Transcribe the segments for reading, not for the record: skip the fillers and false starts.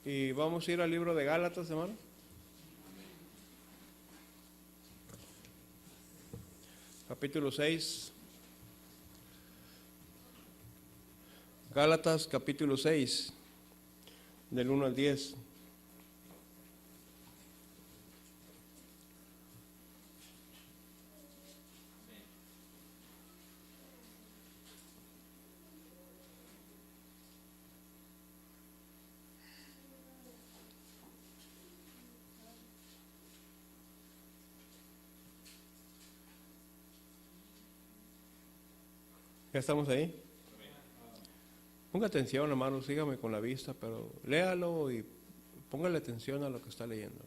Y vamos a ir al libro de Gálatas, hermano. Capítulo 6. Gálatas, capítulo 6, del 1 al 10. ¿Ya estamos ahí? Ponga atención, hermano, sígame con la vista, pero léalo y póngale atención a lo que está leyendo.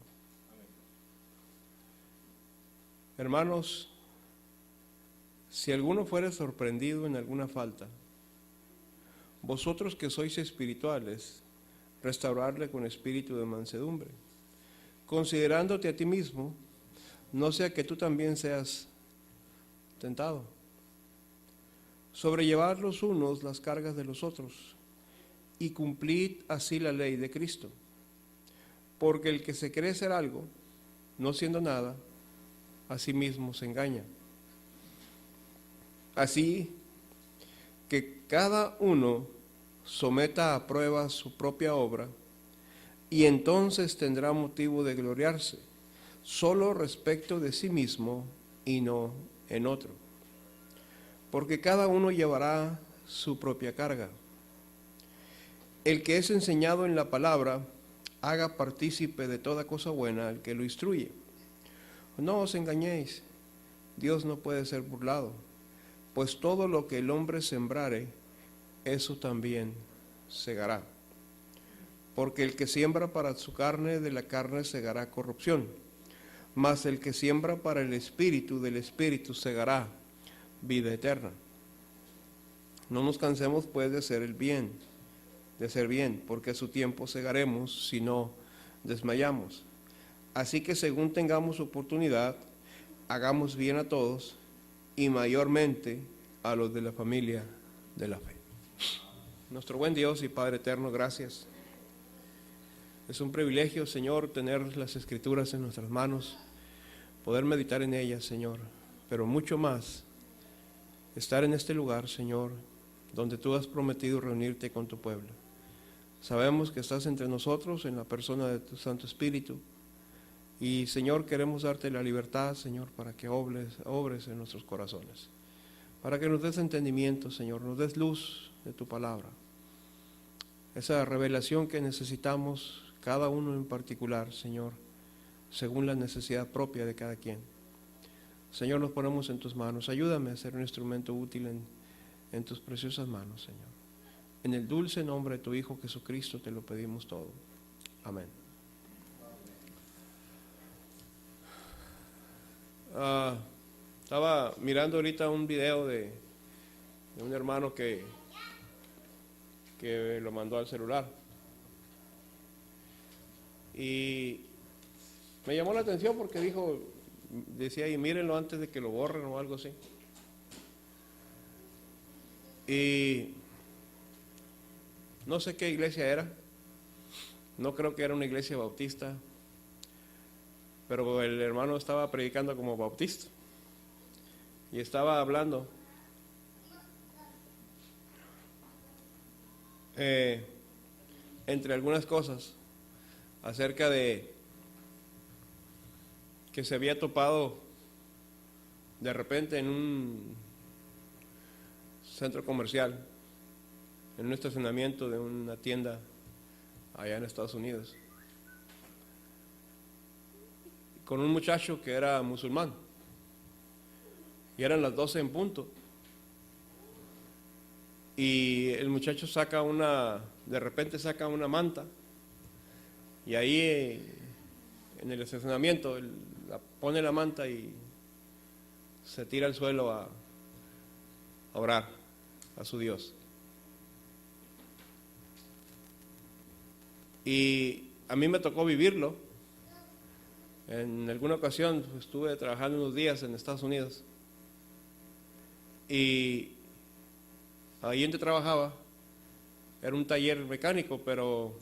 Hermanos, si alguno fuere sorprendido en alguna falta, vosotros que sois espirituales, restaurarle con espíritu de mansedumbre, considerándote a ti mismo, no sea que tú también seas tentado. Sobrellevad los unos las cargas de los otros, y cumplid así la ley de Cristo. Porque el que se cree ser algo, no siendo nada, a sí mismo se engaña. Así que cada uno someta a prueba su propia obra, y entonces tendrá motivo de gloriarse, solo respecto de sí mismo y no en otro. Porque cada uno llevará su propia carga. El que es enseñado en la palabra, haga partícipe de toda cosa buena al que lo instruye. No os engañéis, Dios no puede ser burlado, pues todo lo que el hombre sembrare, eso también segará. Porque el que siembra para su carne, de la carne segará corrupción, mas el que siembra para el Espíritu, del Espíritu segará vida eterna. No nos cansemos pues de hacer el bien, porque a su tiempo segaremos si no desmayamos. Así que según tengamos oportunidad, hagamos bien a todos y mayormente a los de la familia de la fe. Nuestro buen Dios y Padre eterno, gracias. Es un privilegio, Señor, tener las Escrituras en nuestras manos, poder meditar en ellas, Señor, pero mucho más estar en este lugar, Señor, donde tú has prometido reunirte con tu pueblo. Sabemos que estás entre nosotros en la persona de tu Santo Espíritu y, Señor, queremos darte la libertad, Señor, para que obres en nuestros corazones, para que nos des entendimiento, Señor, nos des luz de tu palabra, esa revelación que necesitamos cada uno en particular, Señor, según la necesidad propia de cada quien. Señor, nos ponemos en tus manos. Ayúdame a ser un instrumento útil en tus preciosas manos, Señor. En el dulce nombre de tu Hijo Jesucristo te lo pedimos todo. Amén. Estaba mirando ahorita un video de un hermano que lo mandó al celular. Y me llamó la atención porque decía ahí, mírenlo antes de que lo borren o algo así. Y no sé qué iglesia era, no creo que era una iglesia bautista, pero el hermano estaba predicando como bautista y estaba hablando entre algunas cosas acerca de que se había topado de repente en un centro comercial, en un estacionamiento de una tienda allá en Estados Unidos, con un muchacho que era musulmán, y eran las 12 en punto, y el muchacho de repente saca una manta, y ahí en el estacionamiento pone la manta y se tira al suelo a orar a su Dios. Y a mí me tocó vivirlo. En alguna ocasión estuve trabajando unos días en Estados Unidos y ahí donde trabajaba era un taller mecánico, pero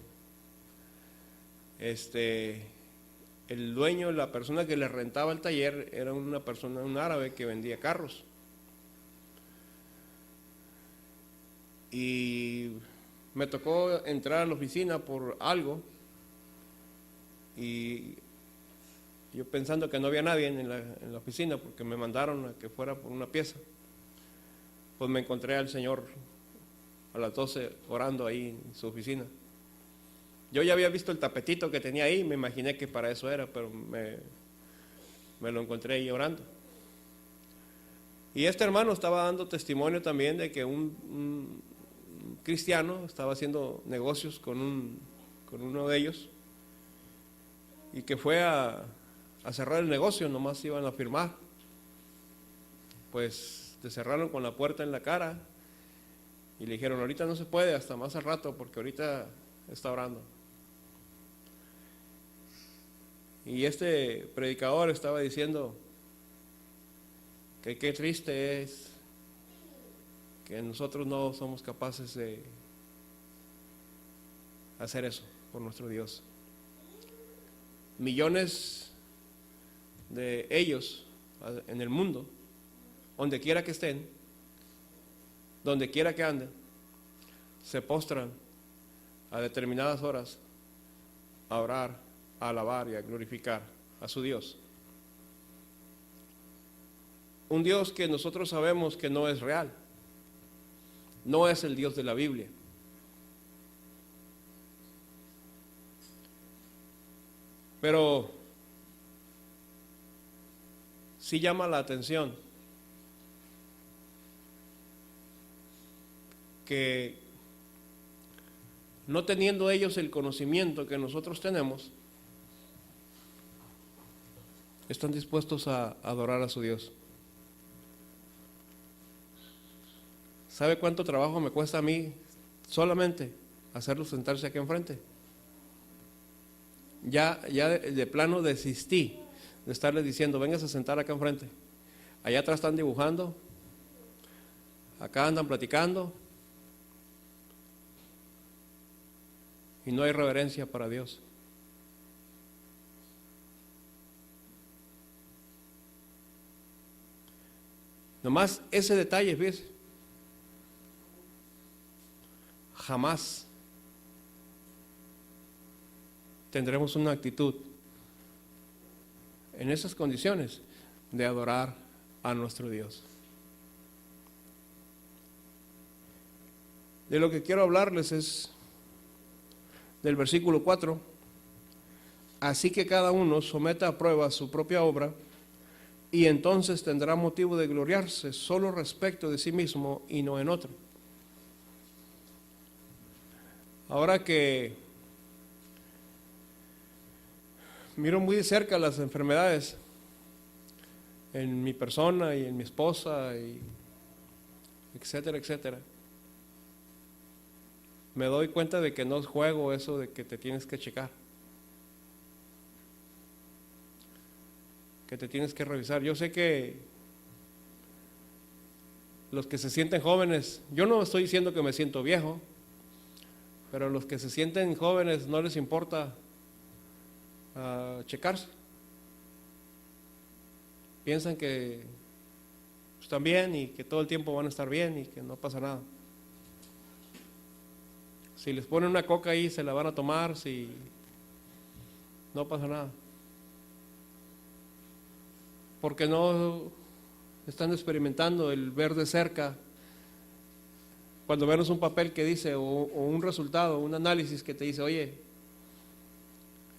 El dueño, la persona que le rentaba el taller, era una persona, un árabe que vendía carros. Y me tocó entrar a la oficina por algo, y yo pensando que no había nadie en la oficina, porque me mandaron a que fuera por una pieza, pues me encontré al Señor a las 12 orando ahí en su oficina. Yo ya había visto el tapetito que tenía ahí, me imaginé que para eso era, pero me lo encontré ahí orando. Y este hermano estaba dando testimonio también de que un cristiano estaba haciendo negocios con uno de ellos, y que fue a cerrar el negocio, nomás iban a firmar. Pues te cerraron con la puerta en la cara y le dijeron: ahorita no se puede, hasta más al rato, porque ahorita está orando. Y este predicador estaba diciendo que qué triste es que nosotros no somos capaces de hacer eso por nuestro Dios. Millones de ellos en el mundo, donde quiera que estén, donde quiera que anden, se postran a determinadas horas a orar, a alabar y a glorificar a su Dios. Un Dios que nosotros sabemos que no es real, no es el Dios de la Biblia. Pero sí llama la atención que, no teniendo ellos el conocimiento que nosotros tenemos, están dispuestos a adorar a su Dios. ¿Sabe cuánto trabajo me cuesta a mí solamente hacerlos sentarse aquí enfrente? Ya de plano desistí de estarles diciendo: véngase a sentar acá enfrente. Allá atrás están dibujando, acá andan platicando, y no hay reverencia para Dios. Nomás ese detalle, ¿ves? Jamás tendremos una actitud en esas condiciones de adorar a nuestro Dios. De lo que quiero hablarles es del versículo 4. Así que cada uno someta a prueba su propia obra, y entonces tendrá motivo de gloriarse solo respecto de sí mismo y no en otro. Ahora que miro muy de cerca las enfermedades en mi persona y en mi esposa, y etcétera, etcétera, me doy cuenta de que no es juego eso de que te tienes que checar, que te tienes que revisar. Yo sé que los que se sienten jóvenes, yo no estoy diciendo que me siento viejo, pero los que se sienten jóvenes no les importa checarse. Piensan que están bien y que todo el tiempo van a estar bien y que no pasa nada. Si les ponen una coca ahí, se la van a tomar, si no pasa nada. Porque no están experimentando el ver de cerca. Cuando vemos un papel que dice, o un resultado, un análisis que te dice: oye,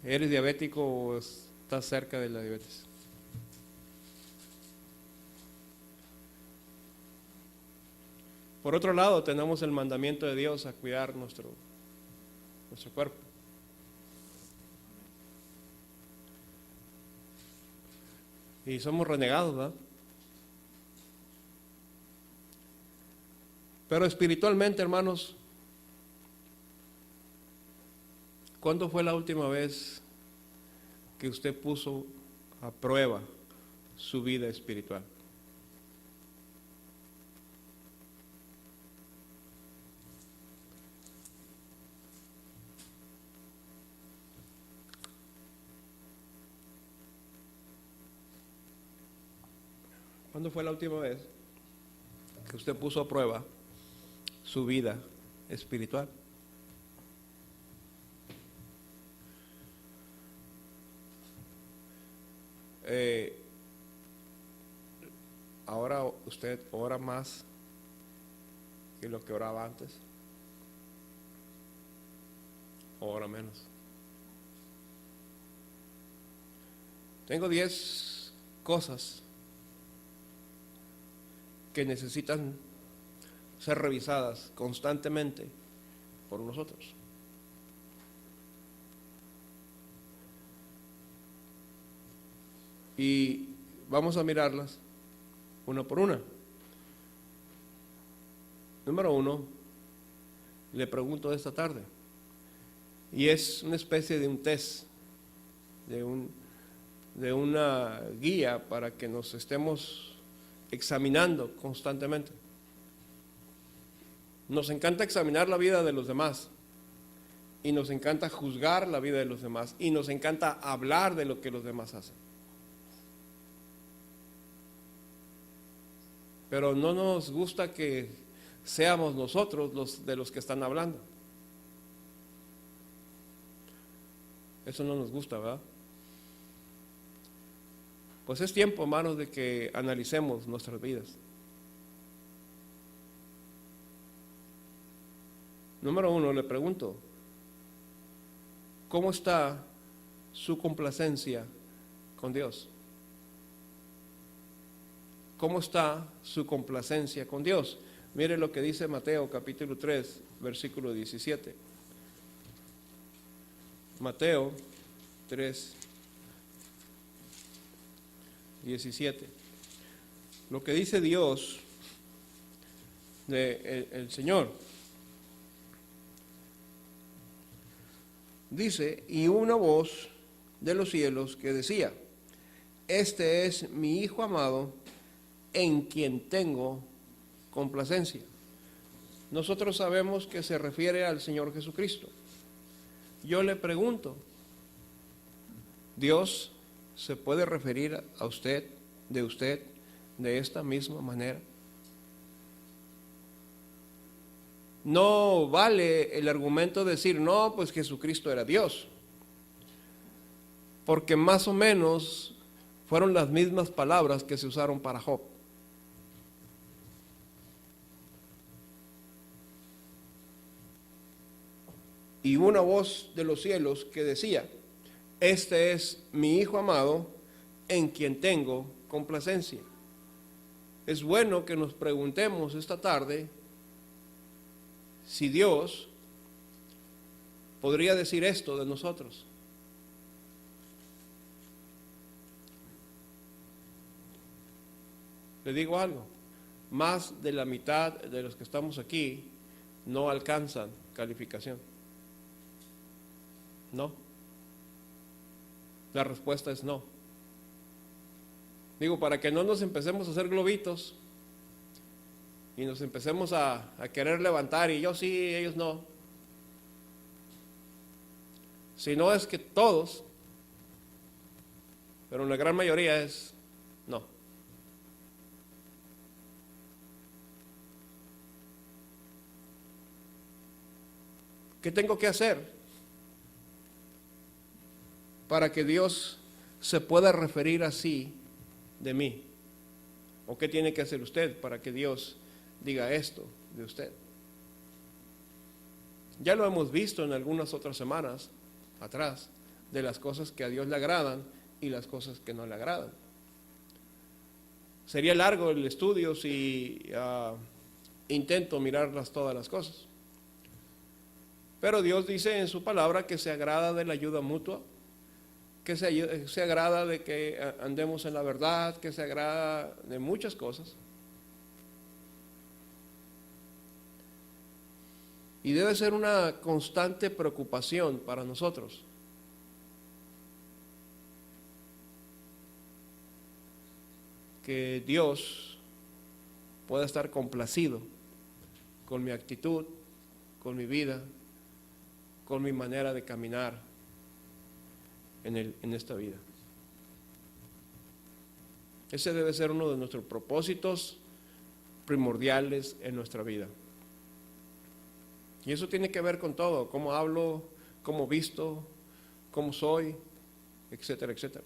¿eres diabético o estás cerca de la diabetes? Por otro lado, tenemos el mandamiento de Dios a cuidar nuestro cuerpo. Y somos renegados, ¿verdad? Pero espiritualmente, hermanos, ¿cuándo fue la última vez que usted puso a prueba su vida espiritual? ¿Cuándo fue la última vez que usted puso a prueba su vida espiritual? Ahora usted ora más que lo que oraba antes, o ora menos. Tengo 10 cosas que necesitan ser revisadas constantemente por nosotros. Y vamos a mirarlas una por una. Número 1, le pregunto esta tarde, y es una especie de un test, de una guía para que nos estemos examinando constantemente. Nos encanta examinar la vida de los demás, y nos encanta juzgar la vida de los demás, y nos encanta hablar de lo que los demás hacen. Pero no nos gusta que seamos nosotros los que están hablando. Eso no nos gusta, ¿verdad? Pues es tiempo, hermanos, de que analicemos nuestras vidas. Número 1, le pregunto, ¿cómo está su complacencia con Dios? ¿Cómo está su complacencia con Dios? Mire lo que dice Mateo capítulo 3, versículo 17. Mateo 3, 17. Lo que dice Dios, el Señor. Dice, y una voz de los cielos que decía, este es mi Hijo amado, en quien tengo complacencia. Nosotros sabemos que se refiere al Señor Jesucristo. Yo le pregunto, ¿Dios se puede referir a usted de esta misma manera? No vale el argumento de decir, no, pues Jesucristo era Dios, porque más o menos fueron las mismas palabras que se usaron para Job. Y una voz de los cielos que decía, este es mi Hijo amado, en quien tengo complacencia. Es bueno que nos preguntemos esta tarde si Dios podría decir esto de nosotros. Le digo algo, más de la mitad de los que estamos aquí no alcanzan calificación. No. La respuesta es no. Digo, para que no nos empecemos a hacer globitos y nos empecemos a querer levantar, y yo sí, ellos no. Si no es que todos, pero la gran mayoría es no. ¿Qué tengo que hacer para que Dios se pueda referir así de mí? ¿O qué tiene que hacer usted para que Dios diga esto de usted? Ya lo hemos visto en algunas otras semanas atrás, de las cosas que a Dios le agradan y las cosas que no le agradan. Sería largo el estudio si intento mirarlas todas las cosas. Pero Dios dice en su palabra que se agrada de la ayuda mutua, que se agrada de que andemos en la verdad, que se agrada de muchas cosas. Y debe ser una constante preocupación para nosotros que Dios pueda estar complacido con mi actitud, con mi vida, con mi manera de caminar en esta vida. Ese debe ser uno de nuestros propósitos primordiales en nuestra vida. Y eso tiene que ver con todo, cómo hablo, cómo visto, cómo soy, etcétera, etcétera.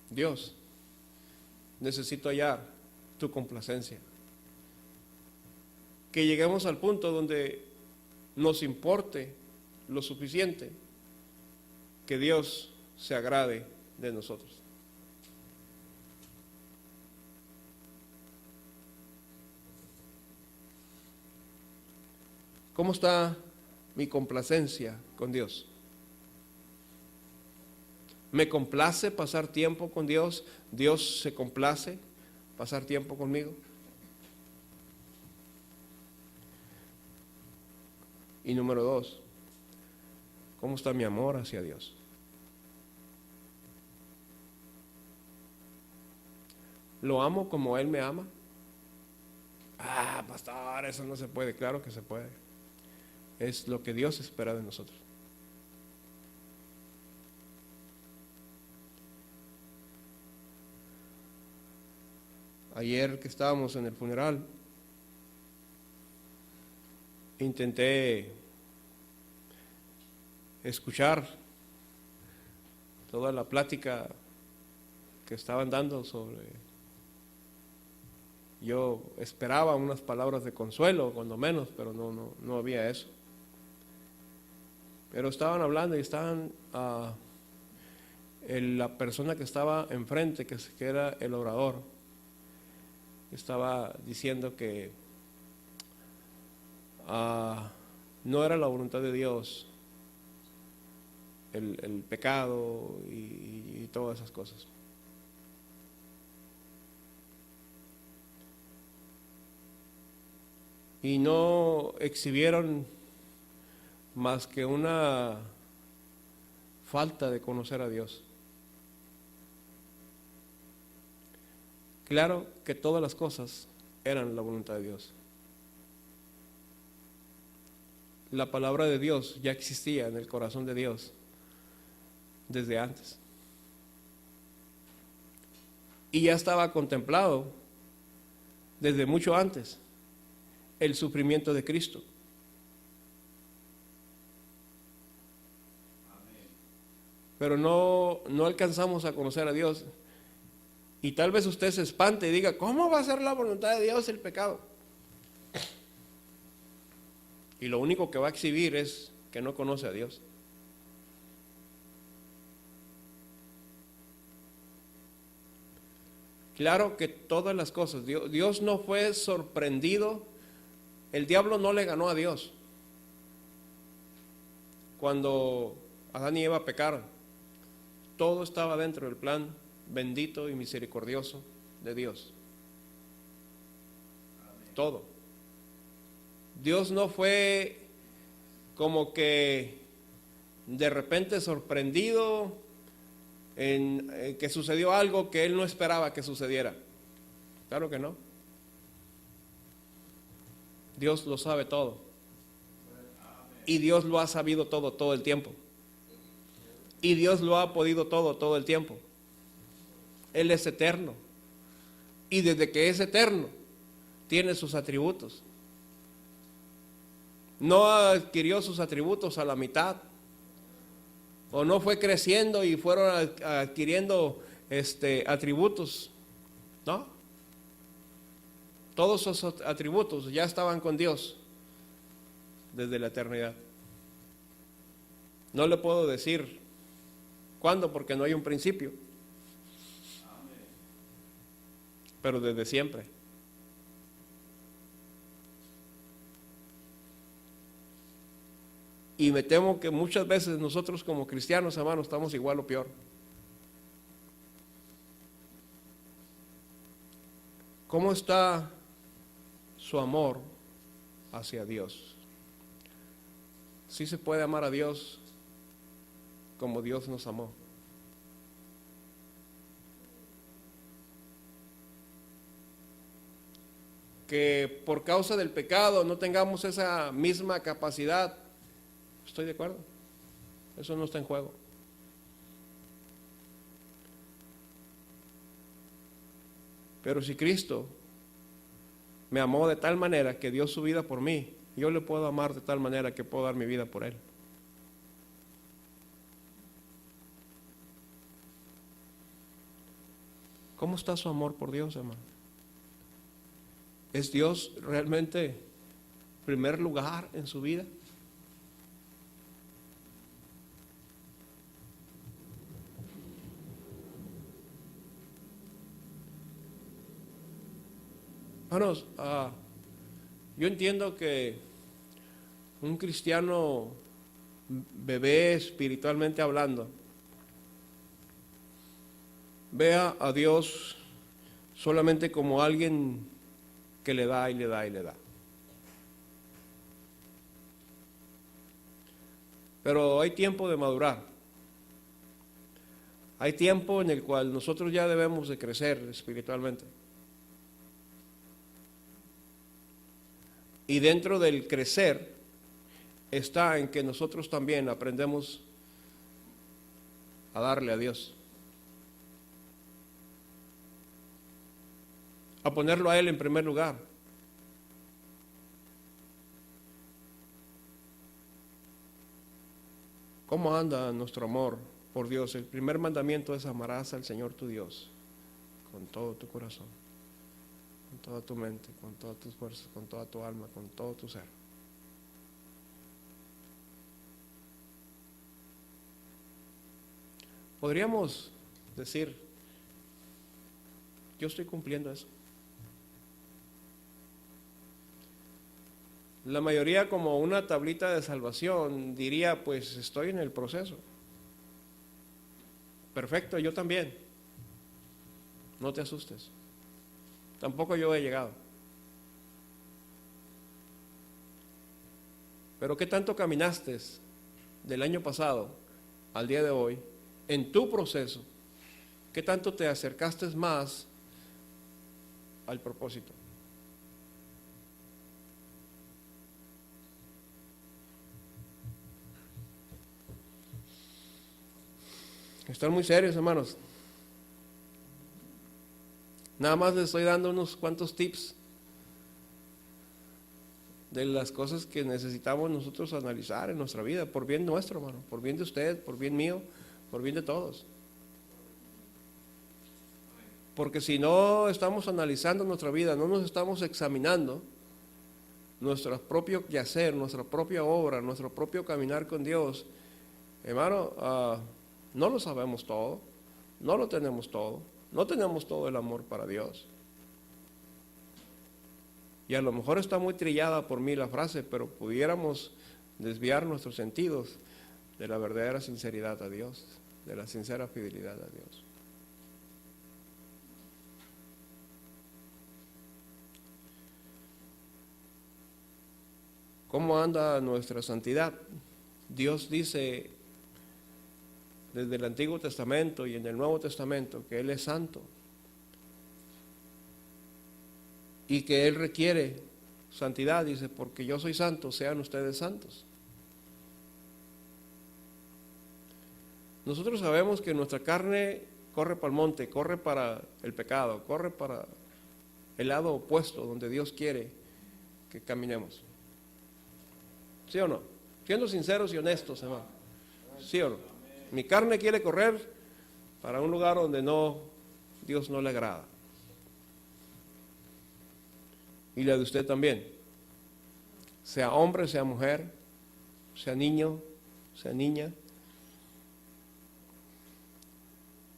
Dios, necesito hallar tu complacencia. Que lleguemos al punto donde nos importe lo suficiente que Dios se agrade de nosotros. ¿Cómo está mi complacencia con Dios? ¿Me complace pasar tiempo con Dios? ¿Dios se complace pasar tiempo conmigo? Y número 2, ¿cómo está mi amor hacia Dios? ¿Lo amo como Él me ama? Ah, pastor, eso no se puede. Claro que se puede. Es lo que Dios espera de nosotros. Ayer que estábamos en el funeral, intenté escuchar toda la plática que estaban dando sobre... Yo esperaba unas palabras de consuelo, cuando menos, pero no había eso. Pero estaban hablando y estaban... la persona que estaba enfrente, que era el orador, estaba diciendo que no era la voluntad de Dios el pecado y todas esas cosas. Y no exhibieron más que una falta de conocer a Dios. Claro que todas las cosas eran la voluntad de Dios. La palabra de Dios ya existía en el corazón de Dios desde antes. Y ya estaba contemplado desde mucho antes el sufrimiento de Cristo. Pero no alcanzamos a conocer a Dios. Y tal vez usted se espante y diga, ¿cómo va a ser la voluntad de Dios el pecado? Y lo único que va a exhibir es que no conoce a Dios. Claro que todas las cosas, Dios no fue sorprendido, el diablo no le ganó a Dios. Cuando Adán y Eva pecaron, todo estaba dentro del plan bendito y misericordioso de Dios. Todo. Dios no fue como que de repente sorprendido en que sucedió algo que Él no esperaba que sucediera. Claro que no. Dios lo sabe todo. Y Dios lo ha sabido todo el tiempo. Y Dios lo ha podido todo el tiempo. Él es eterno. Y desde que es eterno, tiene sus atributos. No adquirió sus atributos a la mitad. O no fue creciendo y fueron adquiriendo atributos. No. Todos esos atributos ya estaban con Dios desde la eternidad. No le puedo decir cuándo porque no hay un principio. Pero desde siempre. Y me temo que muchas veces nosotros como cristianos, hermanos, estamos igual o peor. ¿Cómo está su amor hacia Dios? ¿Sí se puede amar a Dios como Dios nos amó? Que por causa del pecado no tengamos esa misma capacidad. Estoy de acuerdo. Eso no está en juego. Pero si Cristo me amó de tal manera que dio su vida por mí, yo le puedo amar de tal manera que puedo dar mi vida por Él. ¿Cómo está su amor por Dios, hermano? ¿Es Dios realmente primer lugar en su vida? Hermanos, yo entiendo que un cristiano bebé espiritualmente hablando vea a Dios solamente como alguien que le da y le da y le da. Pero hay tiempo de madurar. Hay tiempo en el cual nosotros ya debemos de crecer espiritualmente. Y dentro del crecer está en que nosotros también aprendemos a darle a Dios, a ponerlo a Él en primer lugar. ¿Cómo anda nuestro amor por Dios? El primer mandamiento es: amarás al Señor tu Dios con todo tu corazón, con toda tu mente, con todas tus fuerzas, con toda tu alma, con todo tu ser. Podríamos decir: yo estoy cumpliendo eso. La mayoría, como una tablita de salvación, diría: pues estoy en el proceso. Perfecto, yo también. No te asustes. Tampoco yo he llegado. Pero ¿qué tanto caminaste del año pasado al día de hoy en tu proceso? ¿Qué tanto te acercaste más al propósito? Están muy serios, hermanos. Nada más les estoy dando unos cuantos tips de las cosas que necesitamos nosotros analizar en nuestra vida, por bien nuestro, hermano, por bien de usted, por bien mío, por bien de todos. Porque si no estamos analizando nuestra vida, no nos estamos examinando nuestro propio quehacer, nuestra propia obra, nuestro propio caminar con Dios, hermano, no lo sabemos todo, no lo tenemos todo, no tenemos todo el amor para Dios. Y a lo mejor está muy trillada por mí la frase, pero pudiéramos desviar nuestros sentidos de la verdadera sinceridad a Dios, de la sincera fidelidad a Dios. ¿Cómo anda nuestra santidad? Dios dice desde el Antiguo Testamento y en el Nuevo Testamento que Él es santo y que Él requiere santidad. Dice: porque yo soy santo, sean ustedes santos. Nosotros sabemos que nuestra carne corre para el monte, corre para el pecado, corre para el lado opuesto donde Dios quiere que caminemos. ¿Sí o no? Siendo sinceros y honestos, hermano. ¿Sí o no? Mi carne quiere correr para un lugar donde Dios no le agrada. Y la de usted también. Sea hombre, sea mujer, sea niño, sea niña.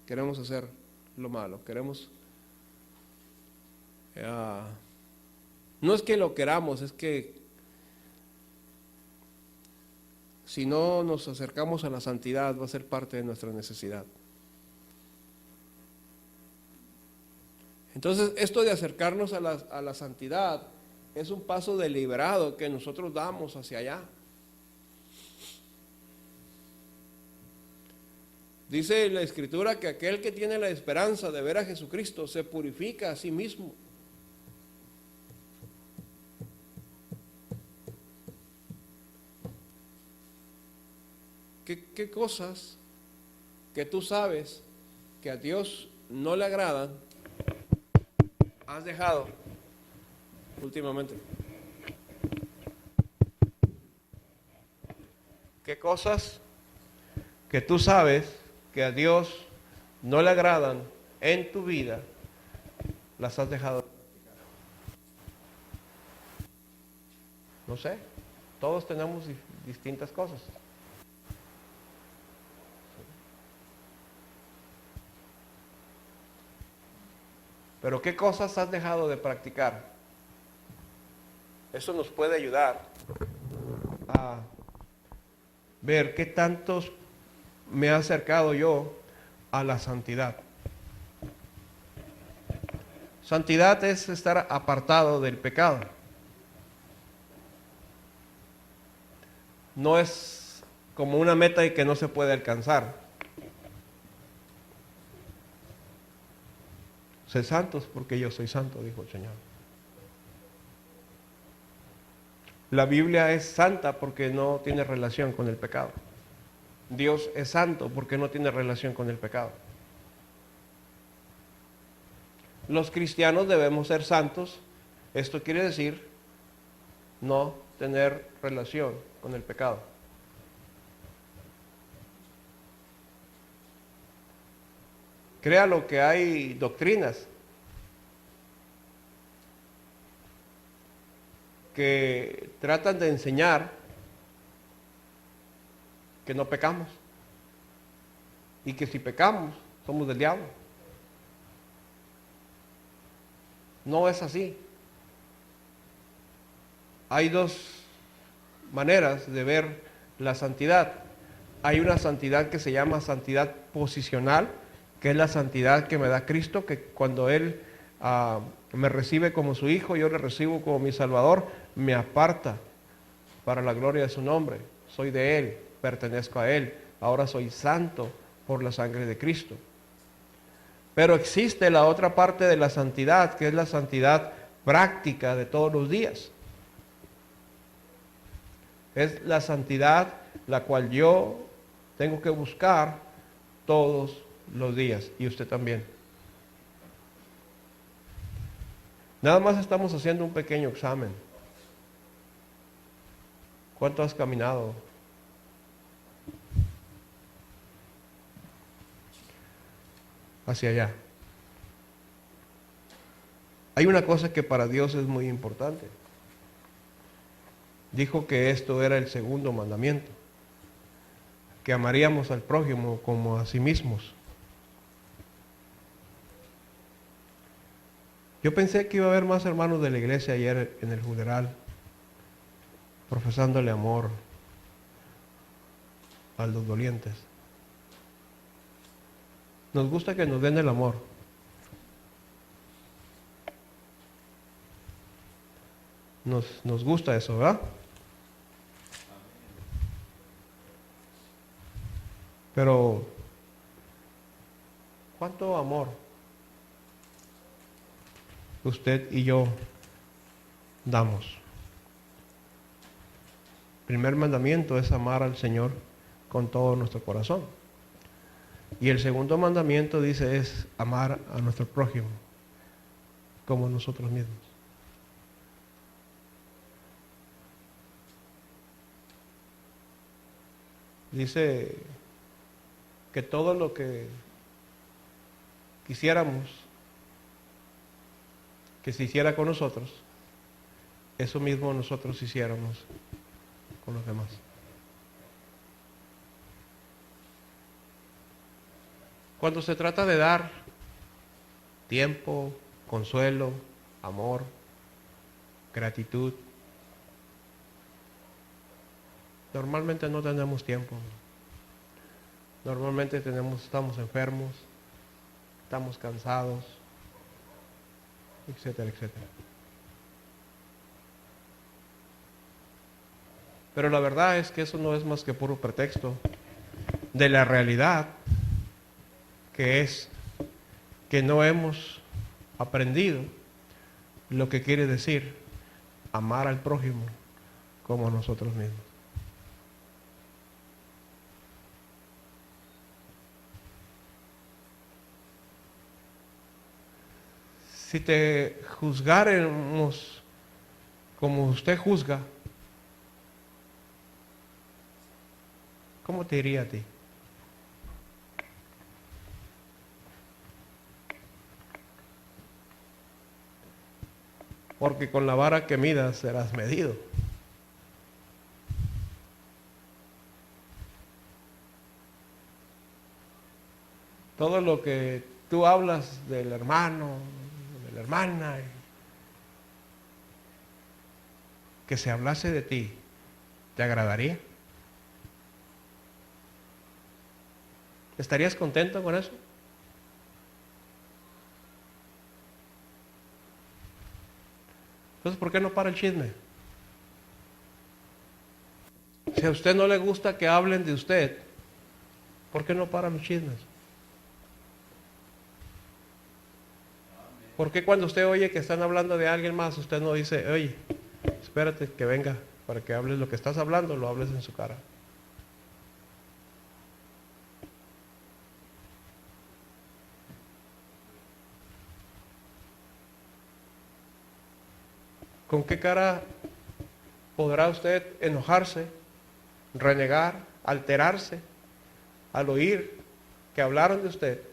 Queremos hacer lo malo, queremos... no es que lo queramos, es que si no nos acercamos a la santidad va a ser parte de nuestra necesidad. Entonces, esto de acercarnos a la santidad es un paso deliberado que nosotros damos hacia allá. Dice la Escritura que aquel que tiene la esperanza de ver a Jesucristo se purifica a sí mismo. ¿Qué cosas que tú sabes que a Dios no le agradan has dejado últimamente? ¿Qué cosas que tú sabes que a Dios no le agradan en tu vida las has dejado? No sé, todos tenemos distintas cosas. Pero ¿qué cosas has dejado de practicar? Eso nos puede ayudar a ver qué tantos me he acercado yo a la santidad. Santidad es estar apartado del pecado. No es como una meta y que no se puede alcanzar. Sé santos porque yo soy santo, dijo el Señor. La Biblia es santa porque no tiene relación con el pecado. Dios es santo porque no tiene relación con el pecado. Los cristianos debemos ser santos. Esto quiere decir no tener relación con el pecado. Créalo que hay doctrinas que tratan de enseñar que no pecamos y que si pecamos somos del diablo. No es así. Hay dos maneras de ver la santidad. Hay una santidad que se llama santidad posicional, que es la santidad que me da Cristo, que cuando Él me recibe como su hijo, yo le recibo como mi Salvador, me aparta para la gloria de su nombre. Soy de Él, pertenezco a Él, ahora soy santo por la sangre de Cristo. Pero existe la otra parte de la santidad, que es la santidad práctica de todos los días. Es la santidad la cual yo tengo que buscar todos los días, y usted también. Nada más estamos haciendo un pequeño examen. ¿Cuánto has caminado? Hacia allá. Hay una cosa que para Dios es muy importante. Dijo que esto era el segundo mandamiento, que amaríamos al prójimo como a sí mismos. Yo pensé que iba a haber más hermanos de la iglesia ayer en el funeral, profesándole amor a los dolientes. Nos gusta que nos den el amor. Nos gusta eso, ¿verdad? Pero, ¿cuánto amor usted y yo damos? El primer mandamiento es amar al Señor con todo nuestro corazón. Y el segundo mandamiento dice es amar a nuestro prójimo como nosotros mismos. Dice que todo lo que quisiéramos que se hiciera con nosotros, eso mismo nosotros hiciéramos con los demás. Cuando se trata de dar tiempo, consuelo, amor, gratitud, normalmente no tenemos tiempo. Normalmente estamos enfermos, estamos cansados, etcétera, etcétera. Pero la verdad es que eso no es más que puro pretexto de la realidad, que es que no hemos aprendido lo que quiere decir amar al prójimo como a nosotros mismos. Si te juzgáramos como usted juzga, ¿cómo te iría a ti? Porque con la vara que midas serás medido. Todo lo que tú hablas del hermano, de la hermana, que se hablase de ti, ¿te agradaría? ¿Estarías contento con eso? Entonces, ¿por qué no para el chisme? Si a usted no le gusta que hablen de usted, ¿por qué no para los chismes? ¿Por qué cuando usted oye que están hablando de alguien más, usted no dice, oye, espérate que venga para que hables lo que estás hablando, lo hables en su cara? ¿Con qué cara podrá usted enojarse, renegar, alterarse al oír que hablaron de usted?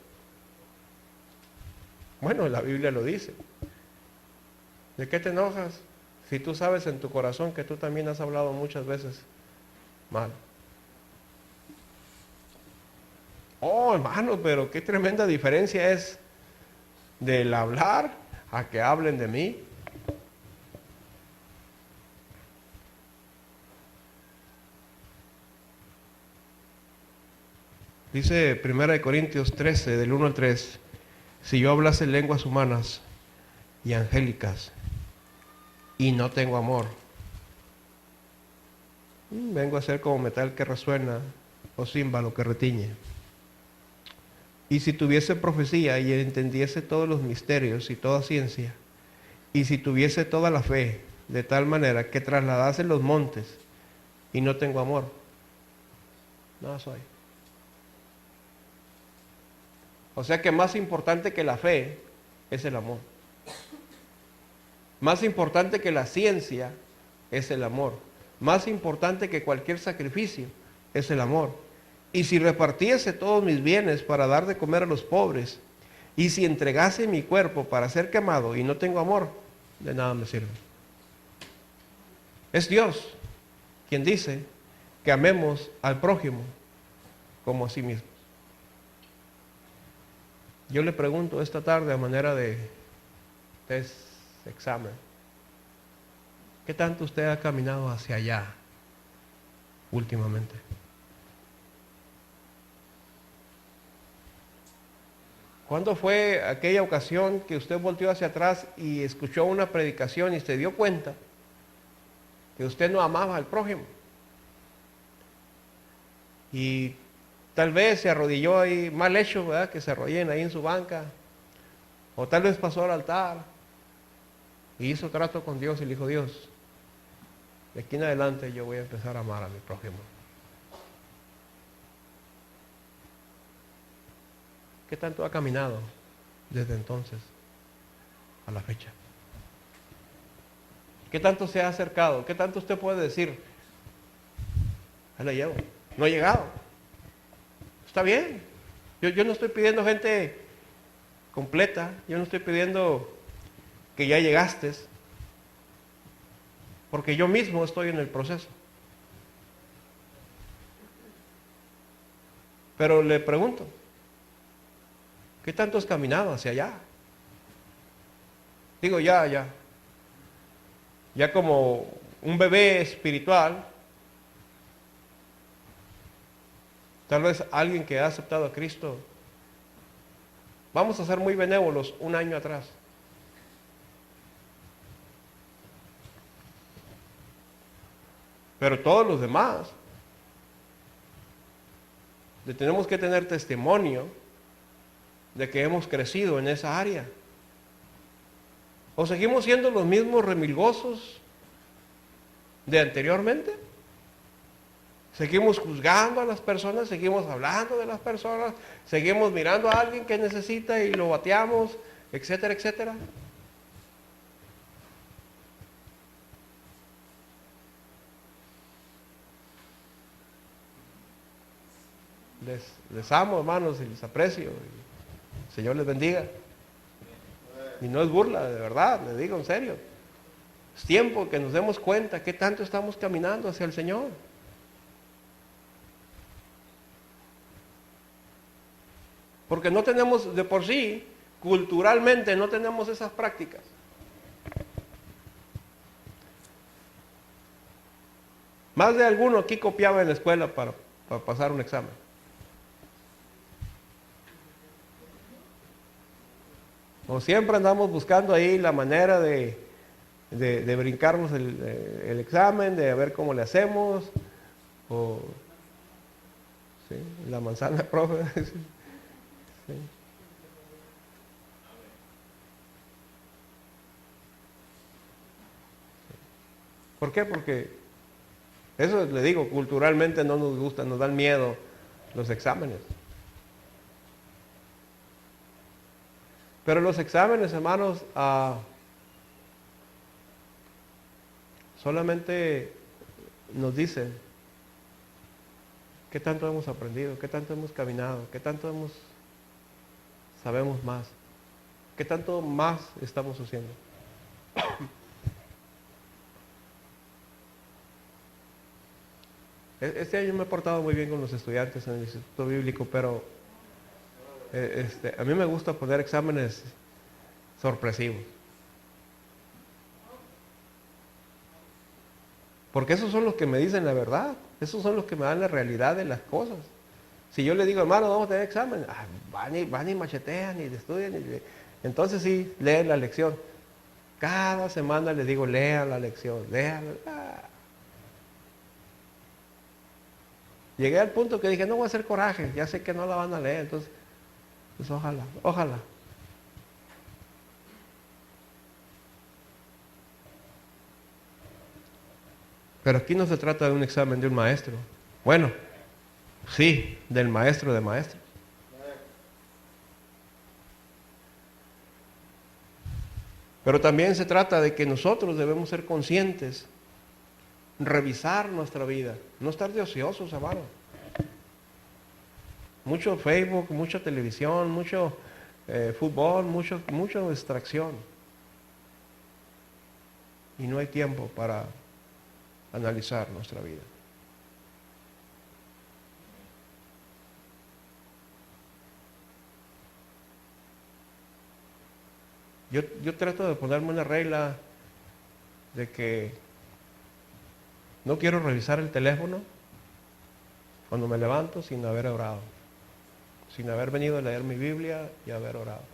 Bueno, la Biblia lo dice. ¿De qué te enojas? Si tú sabes en tu corazón que tú también has hablado muchas veces mal. Oh, hermano, pero qué tremenda diferencia es del hablar a que hablen de mí. Dice 1 Corintios 13, del 1 al 3, si yo hablase lenguas humanas y angélicas y no tengo amor, vengo a ser como metal que resuena o címbalo que retiñe. Y si tuviese profecía y entendiese todos los misterios y toda ciencia, y si tuviese toda la fe, de tal manera que trasladase los montes y no tengo amor, nada soy. O sea que más importante que la fe es el amor. Más importante que la ciencia es el amor. Más importante que cualquier sacrificio es el amor. Y si repartiese todos mis bienes para dar de comer a los pobres, y si entregase mi cuerpo para ser quemado y no tengo amor, de nada me sirve. Es Dios quien dice que amemos al prójimo como a sí mismo. Yo le pregunto esta tarde a manera de test, examen, ¿qué tanto usted ha caminado hacia allá últimamente? ¿Cuándo fue aquella ocasión que usted volteó hacia atrás y escuchó una predicación y se dio cuenta que usted no amaba al prójimo? Y tal vez se arrodilló ahí, mal hecho, ¿verdad? Que se arrodillen ahí en su banca. O tal vez pasó al altar y hizo trato con Dios y le dijo, Dios, de aquí en adelante yo voy a empezar a amar a mi prójimo. ¿Qué tanto ha caminado desde entonces a la fecha? ¿Qué tanto se ha acercado? ¿Qué tanto usted puede decir? Ahí la llevo. No he llegado. Está bien. Yo no estoy pidiendo gente completa. Yo no estoy pidiendo que ya llegaste. Porque yo mismo estoy en el proceso. Pero le pregunto, ¿qué tanto has caminado hacia allá? Digo, ya como un bebé espiritual, tal vez alguien que ha aceptado a Cristo, vamos a ser muy benévolos, un año atrás. Pero todos los demás, tenemos que tener testimonio de que hemos crecido en esa área. ¿O seguimos siendo los mismos remilgosos de anteriormente? Seguimos juzgando a las personas, seguimos hablando de las personas, seguimos mirando a alguien que necesita y lo bateamos, etcétera, etcétera. Les amo, hermanos, y les aprecio. Y el Señor les bendiga. Y no es burla, de verdad, les digo en serio. Es tiempo que nos demos cuenta qué tanto estamos caminando hacia el Señor. Porque no tenemos, de por sí, culturalmente no tenemos esas prácticas. Más de alguno aquí copiaba en la escuela para pasar un examen. O siempre andamos buscando ahí la manera de brincarnos el examen, de ver cómo le hacemos, o ¿sí? La manzana, profe. Sí. ¿Por qué? Porque eso le digo, culturalmente no nos gusta, nos dan miedo los exámenes. Pero los exámenes, hermanos, solamente nos dicen qué tanto hemos aprendido, qué tanto hemos caminado, qué tanto sabemos más, qué tanto más estamos haciendo. Este año me he portado muy bien con los estudiantes en el Instituto Bíblico, pero a mí me gusta poner exámenes sorpresivos. Porque esos son los que me dicen la verdad, esos son los que me dan la realidad de las cosas. Si yo le digo, hermano, vamos a tener examen, van y machetean y estudian. Entonces sí, leen la lección. Cada semana les digo, lean la lección, lean. Llegué al punto que dije, no voy a hacer coraje, ya sé que no la van a leer, entonces, pues ojalá. Pero aquí no se trata de un examen de un maestro. Bueno, sí, del maestro de maestros. Pero también se trata de que nosotros debemos ser conscientes, revisar nuestra vida, no estar de ociosos, hermano. Mucho Facebook, mucha televisión, mucho fútbol, mucha distracción. Y no hay tiempo para analizar nuestra vida. Yo trato de ponerme una regla de que no quiero revisar el teléfono cuando me levanto sin haber orado, sin haber venido a leer mi Biblia y haber orado.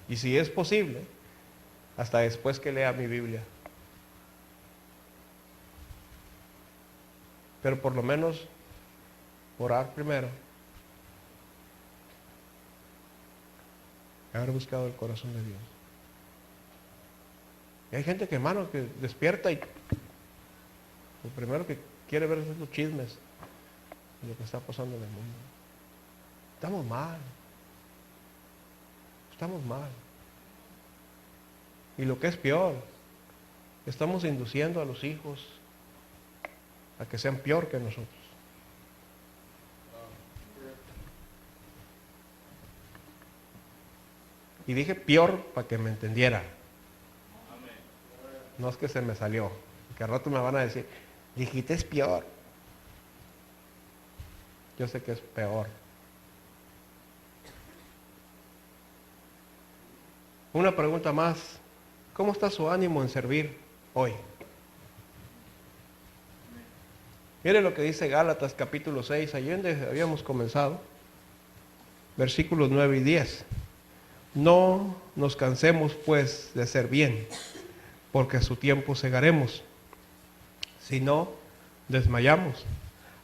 Y si es posible, hasta después que lea mi Biblia. Pero por lo menos orar primero. Haber buscado el corazón de Dios. Y hay gente que, hermano, que despierta y lo primero que quiere ver es los chismes de lo que está pasando en el mundo. Estamos mal. Y lo que es peor, estamos induciendo a los hijos a que sean peor que nosotros. Y dije peor para que me entendiera. No es que se me salió, que al rato me van a decir, dijiste es peor. Yo sé que es peor. Una pregunta más. ¿Cómo está su ánimo en servir hoy? Mire lo que dice Gálatas capítulo 6, allí donde habíamos comenzado. Versículos 9 y 10. No nos cansemos pues de hacer bien, porque a su tiempo segaremos, si no, desmayamos.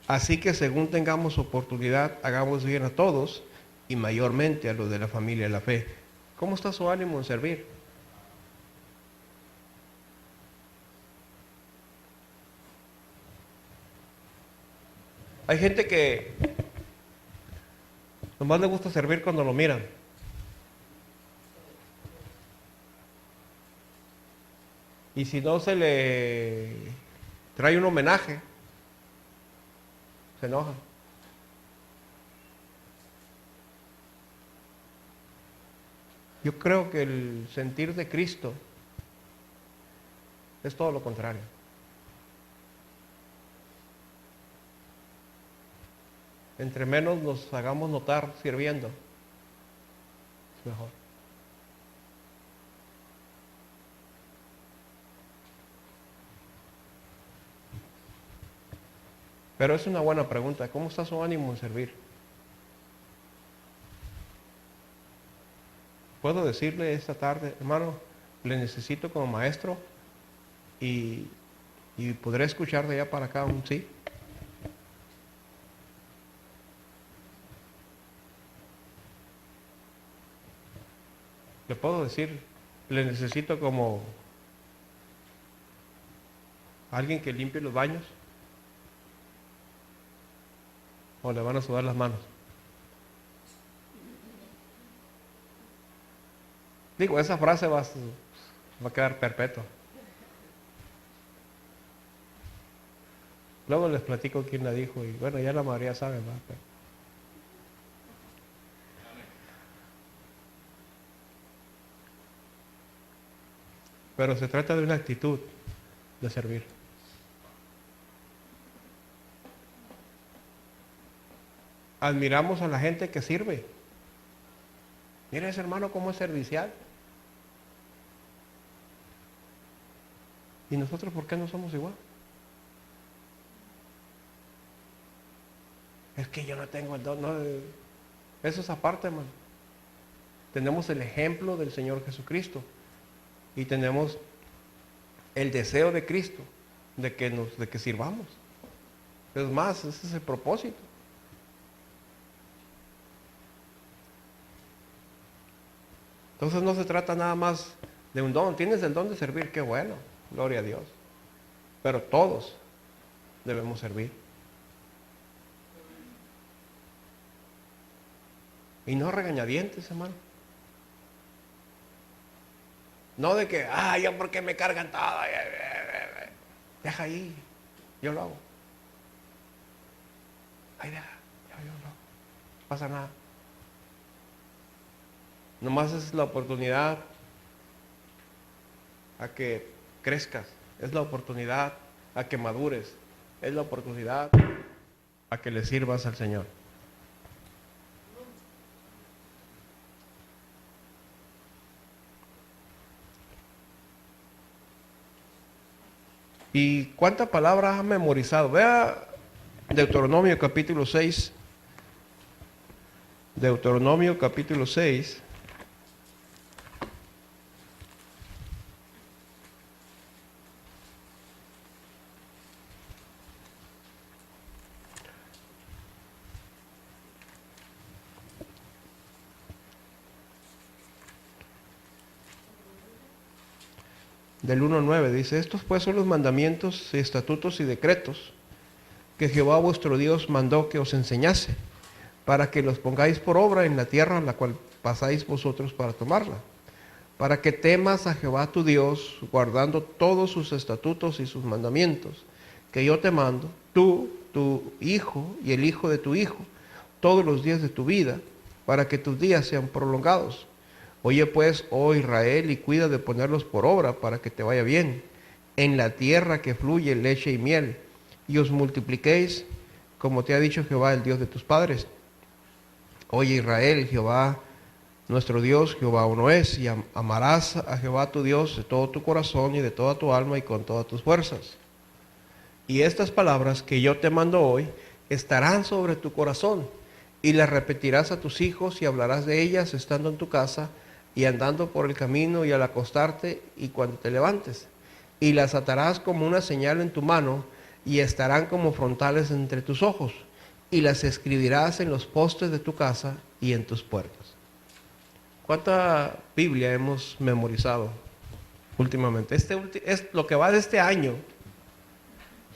Así que según tengamos oportunidad, hagamos bien a todos y mayormente a los de la familia de la fe. ¿Cómo está su ánimo en servir? Hay gente que nomás le gusta servir cuando lo miran. Y si no se le trae un homenaje, se enojan. Yo creo que el sentir de Cristo es todo lo contrario. Entre menos nos hagamos notar sirviendo, es mejor. Pero es una buena pregunta. ¿Cómo está su ánimo en servir? Puedo decirle esta tarde, hermano, le necesito como maestro y podré escuchar de allá para acá un sí. Le puedo decir, le necesito como alguien que limpie los baños. ¿O le van a sudar las manos? Digo, esa frase va a quedar perpetua. Luego les platico quién la dijo y bueno, ya la mayoría sabe más. Pero se trata de una actitud de servir. Admiramos a la gente que sirve. Mira ese hermano cómo es servicial. ¿Y nosotros por qué no somos igual? Es que yo no tengo el don. No, eso es aparte, hermano. Tenemos el ejemplo del Señor Jesucristo. Y tenemos el deseo de Cristo de que sirvamos. Es más, ese es el propósito. Entonces no se trata nada más de un don. Tienes el don de servir, qué bueno, gloria a Dios. Pero todos debemos servir. Y no regañadientes, hermano. No de que, yo porque me cargan todo. Deja ahí, yo lo hago. Ahí deja, yo lo hago. No pasa nada. Nomás es la oportunidad a que crezcas, es la oportunidad a que madures, es la oportunidad a que le sirvas al Señor. ¿Y cuántas palabras has memorizado? Vea Deuteronomio capítulo 6. Deuteronomio capítulo 6. Del 1 al 9 dice, estos pues son los mandamientos, estatutos y decretos que Jehová vuestro Dios mandó que os enseñase, para que los pongáis por obra en la tierra a la cual pasáis vosotros para tomarla, para que temas a Jehová tu Dios, guardando todos sus estatutos y sus mandamientos, que yo te mando, tú, tu hijo y el hijo de tu hijo, todos los días de tu vida, para que tus días sean prolongados. Oye pues, oh Israel, y cuida de ponerlos por obra para que te vaya bien en la tierra que fluye leche y miel, y os multipliquéis, como te ha dicho Jehová, el Dios de tus padres. Oye Israel, Jehová, nuestro Dios, Jehová uno es, y amarás a Jehová tu Dios de todo tu corazón y de toda tu alma y con todas tus fuerzas. Y estas palabras que yo te mando hoy estarán sobre tu corazón, y las repetirás a tus hijos y hablarás de ellas estando en tu casa y andando por el camino y al acostarte y cuando te levantes. Y las atarás como una señal en tu mano y estarán como frontales entre tus ojos. Y las escribirás en los postes de tu casa y en tus puertas. ¿Cuánta Biblia hemos memorizado últimamente? Es lo que va de este año.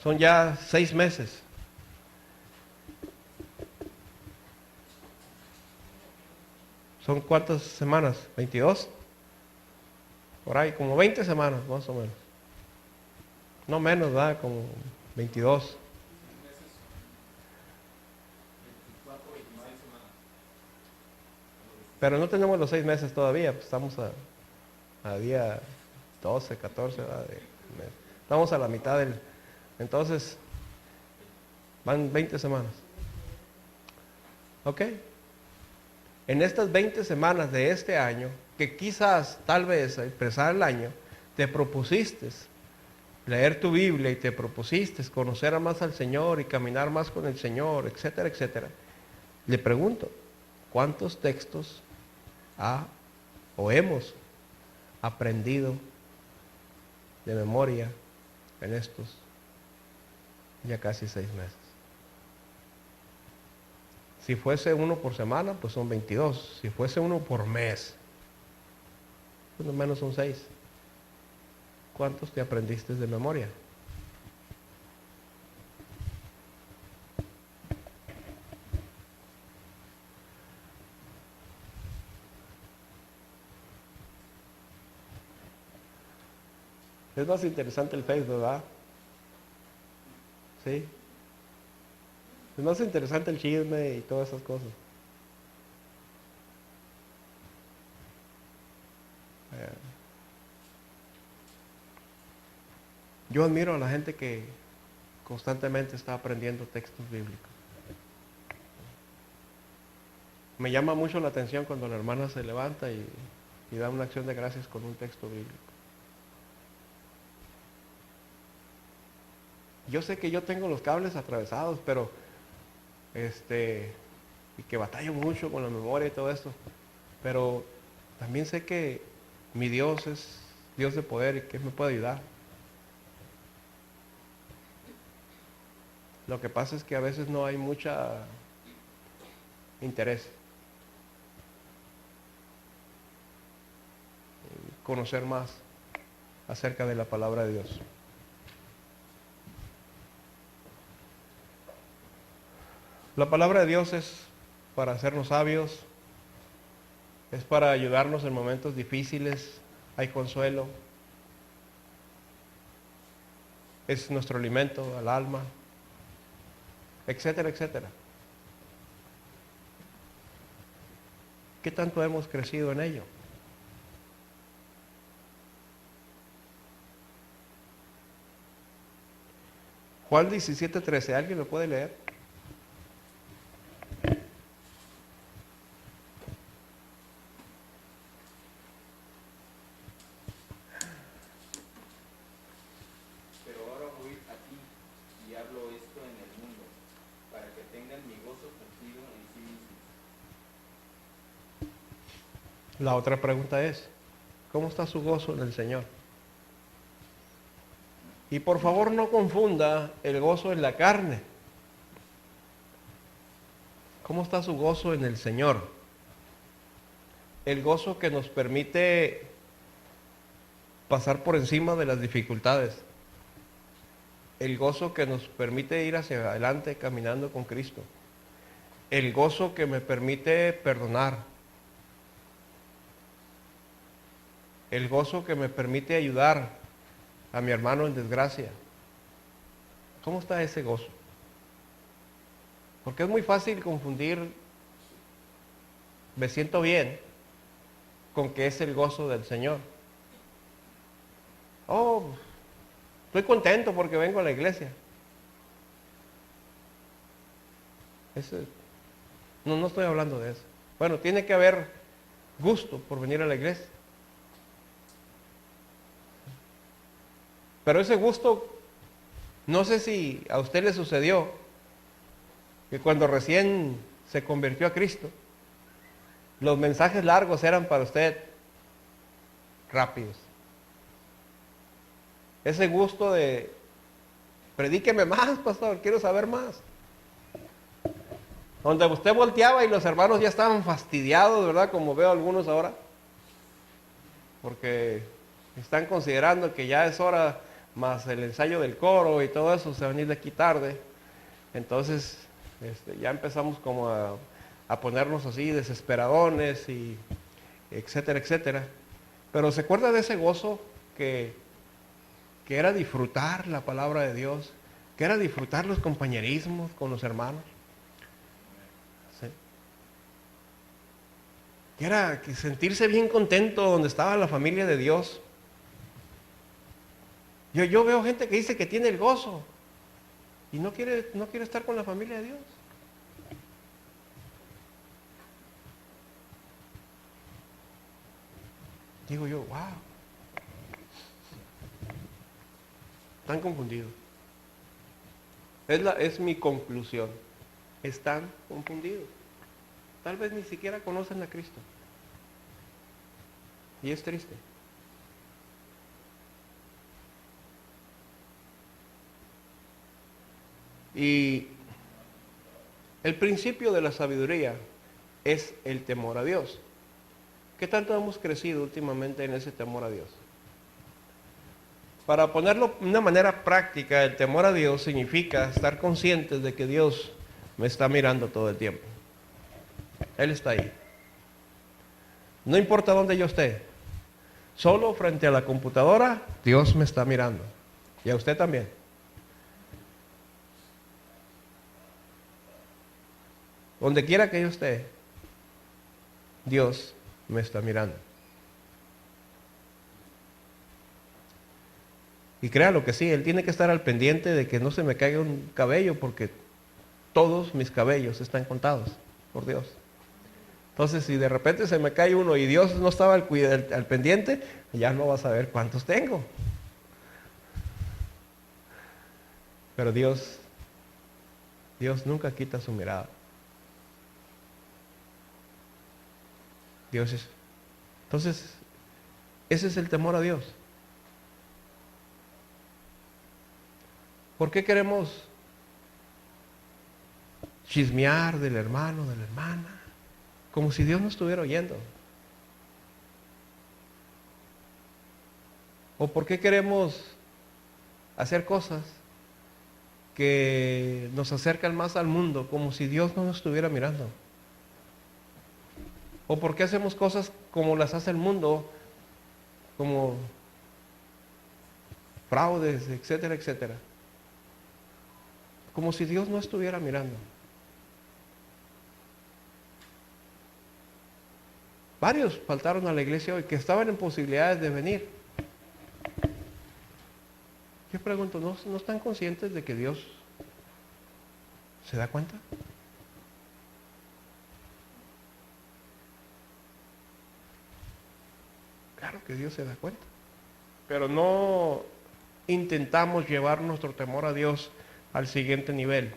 Son ya 6 meses. ¿Son cuántas semanas? ¿22? Por ahí, como 20 semanas, más o menos. No menos, ¿verdad? Como 22. Pero no tenemos los 6 meses todavía, pues estamos a día 12, 14, ¿verdad? Estamos a la mitad del... Entonces, van 20 semanas. ¿Ok? En estas 20 semanas de este año, que quizás, tal vez, al empezar el año, te propusiste leer tu Biblia y te propusiste conocer más al Señor y caminar más con el Señor, etcétera, etcétera. Le pregunto, ¿cuántos textos hemos aprendido de memoria en estos ya casi 6 meses? Si fuese uno por semana, pues son 22. Si fuese uno por mes, pues no menos son 6. ¿Cuántos te aprendiste de memoria? Es más interesante el Facebook, ¿verdad? Sí. Es más interesante el chisme y todas esas cosas. Yo admiro a la gente que constantemente está aprendiendo textos bíblicos. Me llama mucho la atención cuando la hermana se levanta y da una acción de gracias con un texto bíblico. Yo sé que yo tengo los cables atravesados, pero y que batallo mucho con la memoria y todo esto, pero también sé que mi Dios es Dios de poder y que me puede ayudar. Lo que pasa es que a veces no hay mucha interés en conocer más acerca de la palabra de Dios. La palabra de Dios es para hacernos sabios, es para ayudarnos en momentos difíciles, hay consuelo, es nuestro alimento al alma, etcétera, etcétera. ¿Qué tanto hemos crecido en ello? Juan 17:13, ¿alguien lo puede leer? Pero ahora voy a ti y hablo esto en el mundo, para que tengan mi gozo cumplido en sí mismos. La otra pregunta es, ¿cómo está su gozo en el Señor? Y por favor no confunda el gozo en la carne. ¿Cómo está su gozo en el Señor? El gozo que nos permite pasar por encima de las dificultades. El gozo que nos permite ir hacia adelante caminando con Cristo. El gozo que me permite perdonar. El gozo que me permite ayudar a mi hermano en desgracia. ¿Cómo está ese gozo? Porque es muy fácil confundir me siento bien con que es el gozo del Señor. Oh, estoy contento porque vengo a la iglesia. No estoy hablando de eso. Bueno, tiene que haber gusto por venir a la iglesia. Pero ese gusto, no sé si a usted le sucedió, que cuando recién se convirtió a Cristo, los mensajes largos eran para usted rápidos. Ese gusto de, predíqueme más, pastor, quiero saber más. Donde usted volteaba y los hermanos ya estaban fastidiados, ¿verdad? Como veo algunos ahora. Porque están considerando que ya es hora, más el ensayo del coro y todo eso, se va a venir de aquí tarde. Entonces, ya empezamos como a ponernos así desesperadones y etcétera, etcétera. Pero ¿se acuerda de ese gozo que era disfrutar la palabra de Dios? Que era disfrutar los compañerismos con los hermanos. ¿Sí? que era que sentirse bien contento donde estaba la familia de Dios. Yo veo gente que dice que tiene el gozo y no quiere estar con la familia de Dios. Digo yo, wow. Están confundidos. Es mi conclusión. Están confundidos. Tal vez ni siquiera conocen a Cristo. Y es triste. Y el principio de la sabiduría es el temor a Dios. ¿Qué tanto hemos crecido últimamente en ese temor a Dios? Para ponerlo de una manera práctica, el temor a Dios significa estar conscientes de que Dios me está mirando todo el tiempo. Él está ahí. No importa dónde yo esté, solo frente a la computadora, Dios me está mirando. Y a usted también. Donde quiera que yo esté, Dios me está mirando. Y créalo que sí, Él tiene que estar al pendiente de que no se me caiga un cabello, porque todos mis cabellos están contados por Dios. Entonces, si de repente se me cae uno y Dios no estaba al pendiente, ya no vas a ver cuántos tengo. Pero Dios nunca quita su mirada. Entonces, ese es el temor a Dios. ¿Por qué queremos chismear del hermano, de la hermana? Como si Dios no estuviera oyendo. ¿O por qué queremos hacer cosas que nos acercan más al mundo, como si Dios no nos estuviera mirando? ¿O por qué hacemos cosas como las hace el mundo, como fraudes, etcétera, etcétera? Como si Dios no estuviera mirando. Varios faltaron a la iglesia hoy que estaban en posibilidades de venir. Yo pregunto, ¿no están conscientes de que Dios se da cuenta? Claro que Dios se da cuenta. Pero no intentamos llevar nuestro temor a Dios al siguiente nivel.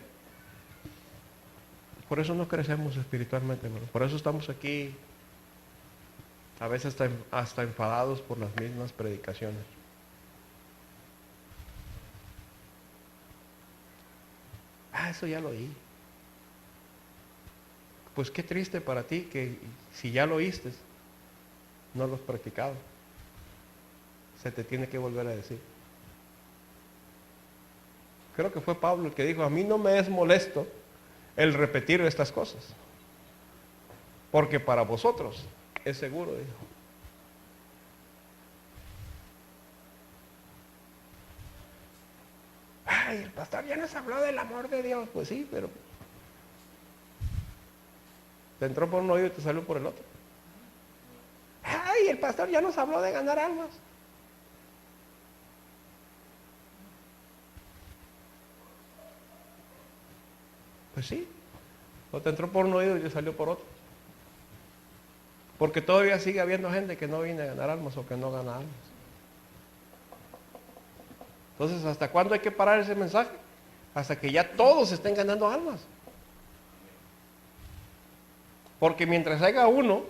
Por eso no crecemos espiritualmente, hermano. Por eso estamos aquí, a veces hasta enfadados por las mismas predicaciones. Eso ya lo oí. Pues qué triste para ti que si ya lo oíste, no lo has practicado. Se te tiene que volver a decir. Creo que fue Pablo el que dijo, a mí no me es molesto el repetir estas cosas, porque para vosotros es seguro, dijo. Ay, el pastor ya nos habló del amor de Dios. Pues sí, pero te entró por un oído y te salió por el otro. Ay, el pastor ya nos habló de ganar almas. Pues sí, o te entró por un oído y te salió por otro. Porque todavía sigue habiendo gente que no viene a ganar almas o que no gana almas. Entonces, ¿hasta cuándo hay que parar ese mensaje? Hasta que ya todos estén ganando almas. Porque mientras haya uno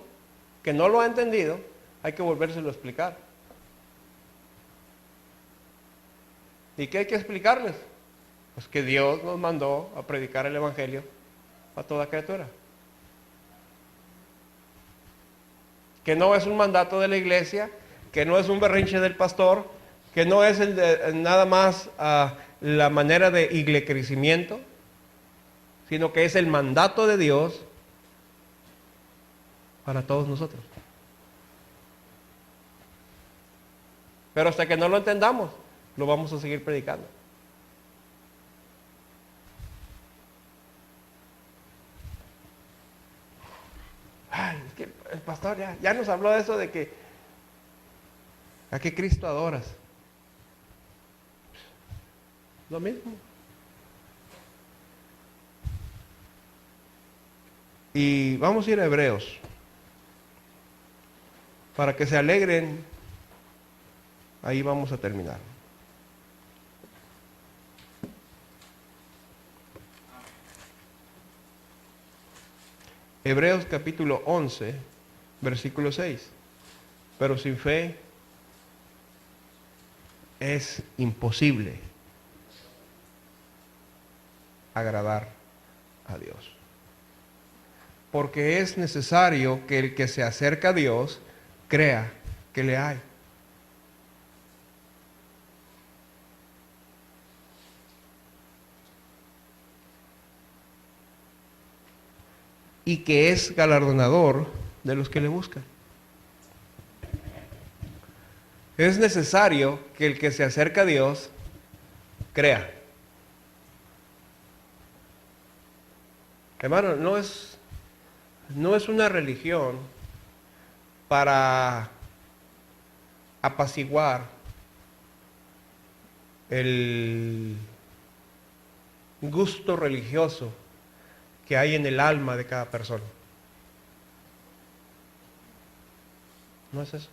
que no lo ha entendido, hay que volvérselo a explicar. ¿Y qué hay que explicarles? Pues que Dios nos mandó a predicar el Evangelio a toda criatura. Que no es un mandato de la iglesia, que no es un berrinche del pastor, que no es nada más la manera de iglecrecimiento, sino que es el mandato de Dios para todos nosotros. Pero hasta que no lo entendamos, lo vamos a seguir predicando. Ay, que el pastor ya nos habló de eso de que ¿a qué Cristo adoras? Lo mismo. Y vamos a ir a Hebreos para que se alegren. Ahí vamos a terminar. Hebreos capítulo 11, versículo 6. Pero sin fe es imposible agradar a Dios. Porque es necesario que el que se acerca a Dios crea que le hay. Y que es galardonador de los que le buscan. Es necesario que el que se acerca a Dios crea. Hermano, no es una religión para apaciguar el gusto religioso que hay en el alma de cada persona. No es eso.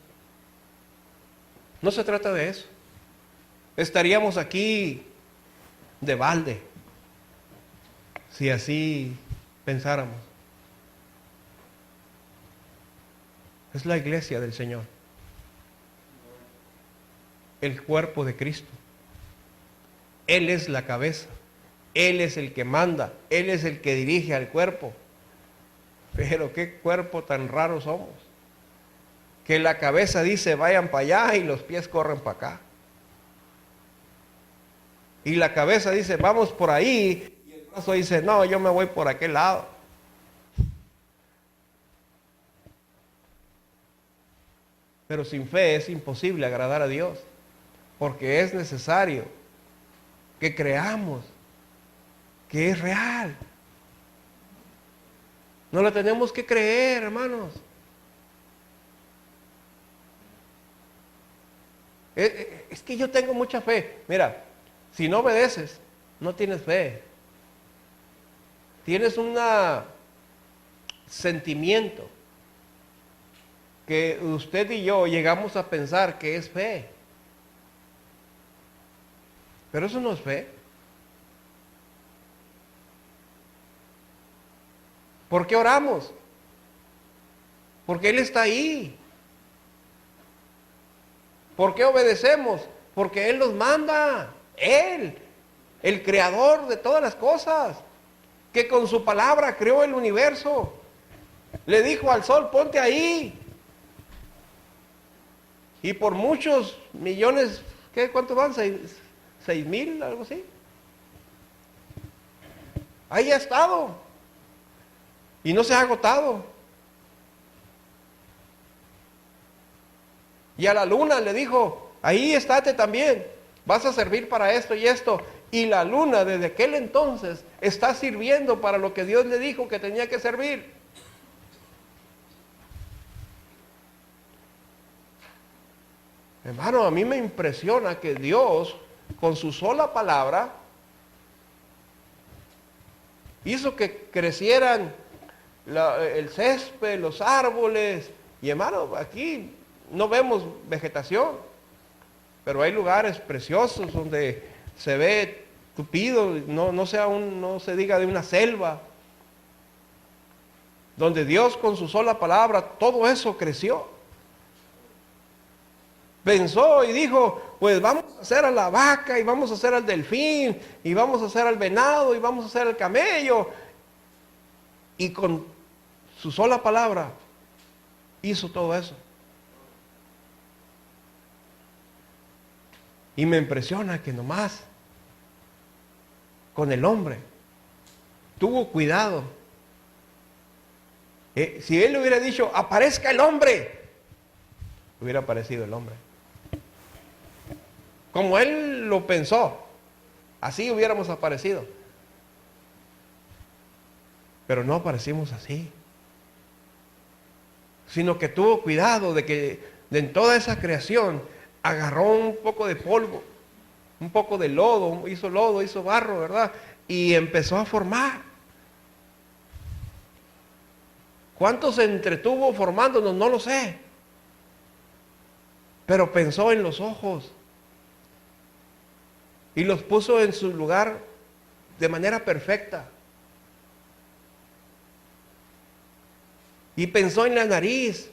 No se trata de eso. Estaríamos aquí de balde si así pensáramos. Es la iglesia del Señor, el cuerpo de Cristo. Él es la cabeza, Él es el que manda, Él es el que dirige al cuerpo. Pero qué cuerpo tan raro somos, que la cabeza dice vayan para allá y los pies corren para acá. Y la cabeza dice vamos por ahí y el brazo dice no, yo me voy por aquel lado. Pero sin fe es imposible agradar a Dios, porque es necesario que creamos que es real. No lo tenemos que creer, hermanos. Es que yo tengo mucha fe. Mira, si no obedeces, no tienes fe. Tienes un sentimiento que usted y yo llegamos a pensar que es fe. Pero eso no es fe. ¿Por qué oramos? Porque Él está ahí. ¿Por qué obedecemos? Porque Él nos manda. Él, el creador de todas las cosas, que con su palabra creó el universo. Le dijo al sol, ponte ahí. Y por muchos millones, ¿cuántos van? ¿6,000? Algo así. Ahí ha estado. Y no se ha agotado. Y a la luna le dijo, ahí estate también. Vas a servir para esto y esto. Y la luna desde aquel entonces está sirviendo para lo que Dios le dijo que tenía que servir. Hermano, a mí me impresiona que Dios, con su sola palabra, hizo que crecieran el césped, los árboles. Y hermano, aquí no vemos vegetación, pero hay lugares preciosos donde se ve tupido, no se diga de una selva, donde Dios con su sola palabra, todo eso creció. Pensó y dijo, pues vamos a hacer a la vaca, y vamos a hacer al delfín, y vamos a hacer al venado, y vamos a hacer al camello. Y con su sola palabra hizo todo eso. Y me impresiona que nomás con el hombre tuvo cuidado. Si él le hubiera dicho, aparezca el hombre, hubiera aparecido el hombre. Como él lo pensó, así hubiéramos aparecido. Pero no aparecimos así. sino que tuvo cuidado de que en toda esa creación agarró un poco de polvo, un poco de lodo, hizo barro, ¿verdad? Y empezó a formar. ¿Cuánto se entretuvo formándonos? No lo sé. Pero pensó en los ojos y los puso en su lugar de manera perfecta. Y pensó en la nariz,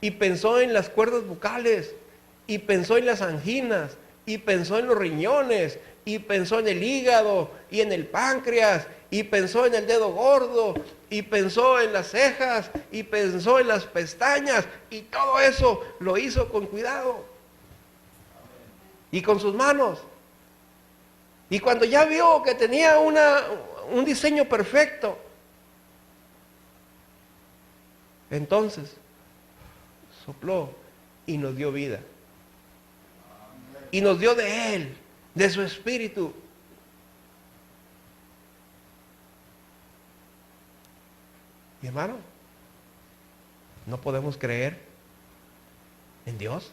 y pensó en las cuerdas bucales, y pensó en las anginas, y pensó en los riñones, y pensó en el hígado, y en el páncreas, y pensó en el dedo gordo, y pensó en las cejas, y pensó en las pestañas, y todo eso lo hizo con cuidado, y con sus manos. Y cuando ya vio que tenía un diseño perfecto, entonces sopló y nos dio vida. Y nos dio de Él, de su Espíritu. Y hermano, ¿no podemos creer en Dios?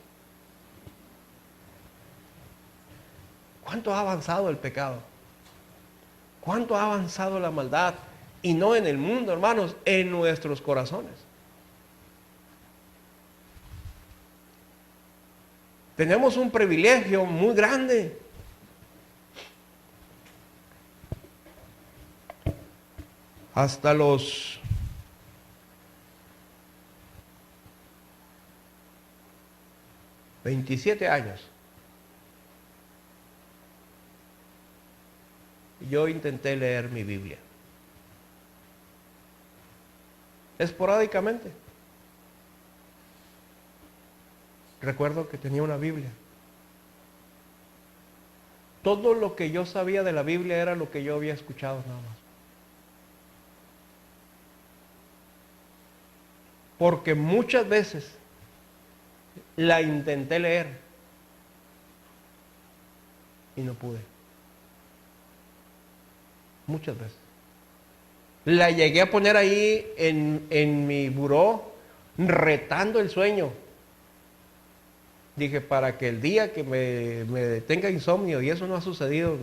¿Cuánto ha avanzado el pecado? ¿Cuánto ha avanzado la maldad? Y no en el mundo, hermanos, en nuestros corazones. Tenemos un privilegio muy grande. Hasta los 27 años, yo intenté leer mi Biblia. Esporádicamente. Recuerdo que tenía una Biblia. Todo lo que yo sabía de la Biblia era lo que yo había escuchado nada más. Porque muchas veces la intenté leer y no pude. Muchas veces. La llegué a poner ahí en mi buró, retando el sueño. Dije, para que el día que me tenga insomnio, y eso no ha sucedido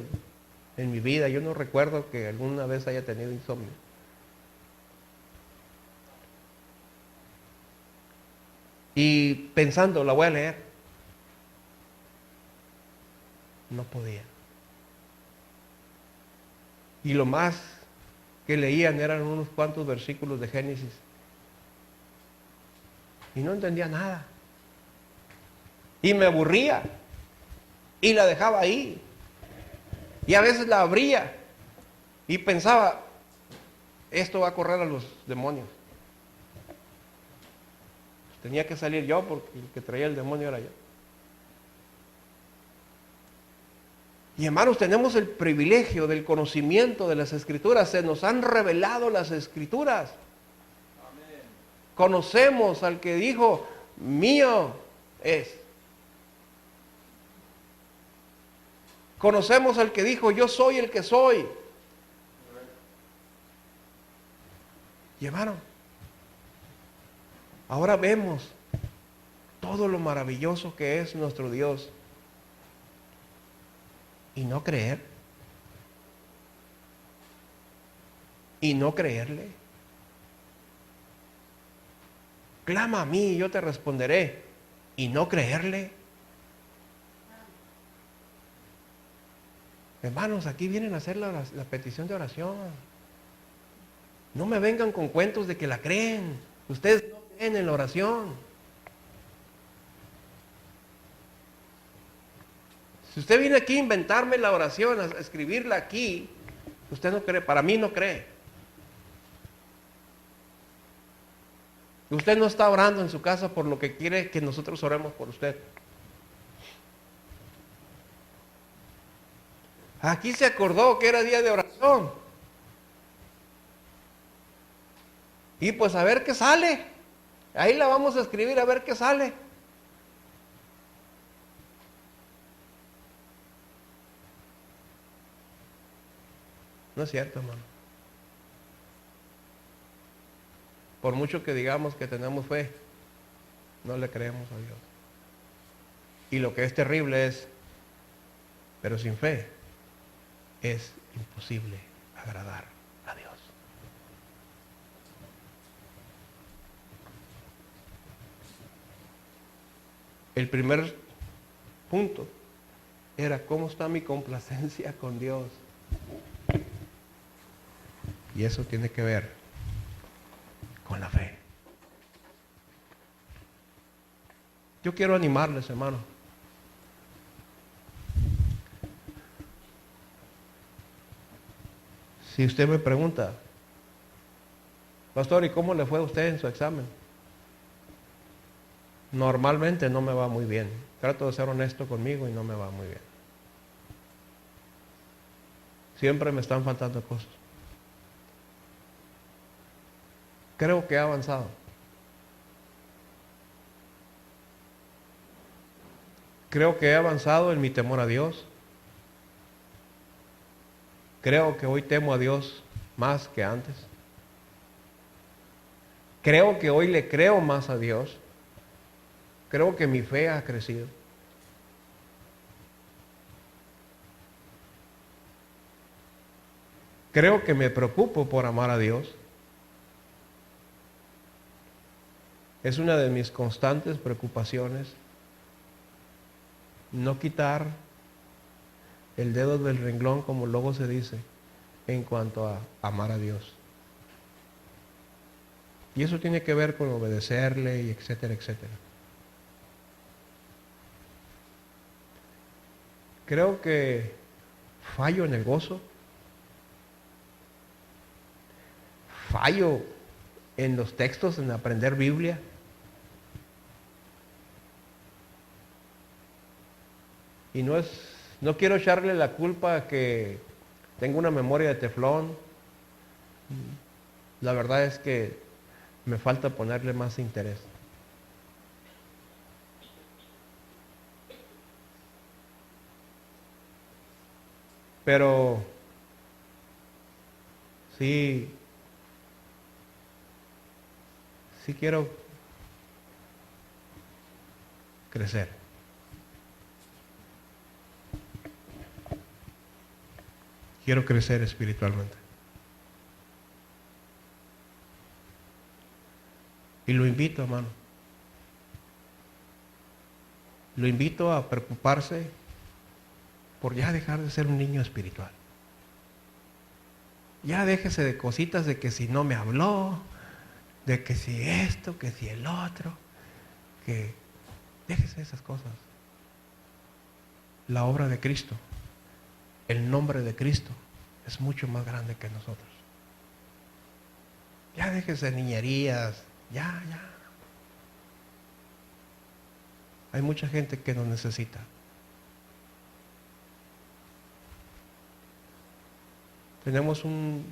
en mi vida, yo no recuerdo que alguna vez haya tenido insomnio. Y pensando, la voy a leer. No podía. Y lo más que leían eran unos cuantos versículos de Génesis. Y no entendía nada. Y me aburría. Y la dejaba ahí. Y a veces la abría. Y pensaba, esto va a correr a los demonios. Pues tenía que salir yo porque el que traía el demonio era yo. Y hermanos, tenemos el privilegio del conocimiento de las Escrituras. Se nos han revelado las Escrituras. Amén. Conocemos al que dijo, mío es. Conocemos al que dijo, yo soy el que soy. Y hermano, ahora vemos todo lo maravilloso que es nuestro Dios. Y no creer. Y no creerle. Clama a mí y yo te responderé. Y no creerle. Hermanos, aquí vienen a hacer la petición de oración. No me vengan con cuentos de que la creen. Ustedes no creen en la oración. Si usted viene aquí a inventarme la oración, a escribirla aquí, usted no cree, para mí no cree. Usted no está orando en su casa por lo que quiere que nosotros oremos por usted. Aquí se acordó que era día de oración. Y pues a ver qué sale. Ahí la vamos a escribir a ver qué sale. No es cierto, hermano. Por mucho que digamos que tenemos fe, no le creemos a Dios. Y lo que es terrible es, pero sin fe es imposible agradar a Dios. El primer punto era cómo está mi complacencia con Dios. Y eso tiene que ver con la fe. Yo quiero animarles, hermano. Si usted me pregunta, pastor, ¿y cómo le fue a usted en su examen? Normalmente no me va muy bien. Trato de ser honesto conmigo y no me va muy bien. Siempre me están faltando cosas. Creo que he avanzado. Creo que he avanzado en mi temor a Dios. Creo que hoy temo a Dios más que antes. Creo que hoy le creo más a Dios. Creo que mi fe ha crecido. Creo que me preocupo por amar a Dios. Es una de mis constantes preocupaciones no quitar el dedo del renglón, como luego se dice, en cuanto a amar a Dios. Y eso tiene que ver con obedecerle y etcétera, etcétera. Creo que fallo en el gozo. Fallo en los textos, en aprender Biblia. Y no quiero echarle la culpa a que tengo una memoria de teflón. La verdad es que me falta ponerle más interés. Pero sí quiero crecer. Quiero crecer espiritualmente. Y lo invito, hermano. Lo invito a preocuparse por ya dejar de ser un niño espiritual. Ya déjese de cositas de que si no me habló, de que si esto, que si el otro, que déjese de esas cosas. La obra de Cristo, el nombre de Cristo es mucho más grande que nosotros. Ya déjese de niñerías, ya. Hay mucha gente que nos necesita. Tenemos un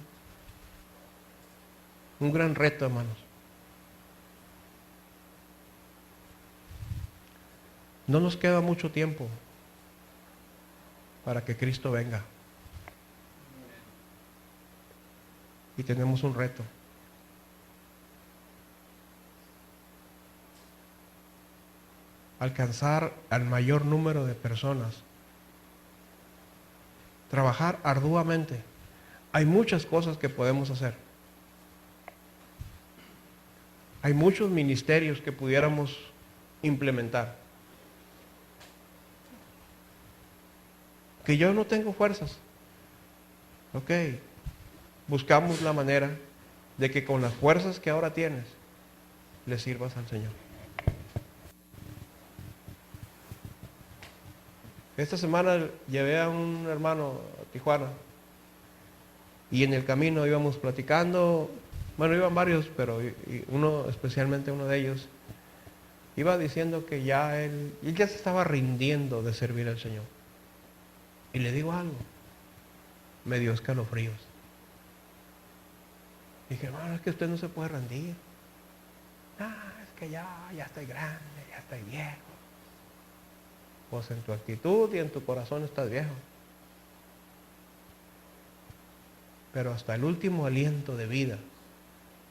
gran reto, hermanos. No nos queda mucho tiempo para que Cristo venga. Y tenemos un reto. Alcanzar al mayor número de personas. Trabajar arduamente. Hay muchas cosas que podemos hacer. Hay muchos ministerios que pudiéramos implementar. Que yo no tengo fuerzas. Ok. Buscamos la manera de que con las fuerzas que ahora tienes, le sirvas al Señor. Esta semana llevé a un hermano a Tijuana y en el camino íbamos platicando, bueno, iban varios, pero uno, especialmente uno de ellos, iba diciendo que ya él ya se estaba rindiendo de servir al Señor. Y le digo algo, me dio escalofríos. Dije, hermano, es que usted no se puede rendir. Es que ya estoy grande, ya estoy viejo. Pues en tu actitud y en tu corazón estás viejo. Pero hasta el último aliento de vida,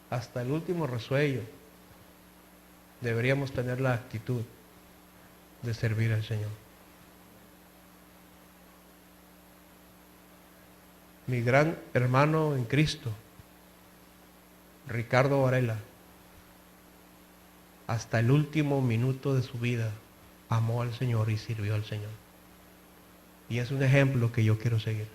hasta el último resuello, deberíamos tener la actitud de servir al Señor. Mi gran hermano en Cristo, Ricardo Varela, hasta el último minuto de su vida amó al Señor y sirvió al Señor. Y es un ejemplo que yo quiero seguir.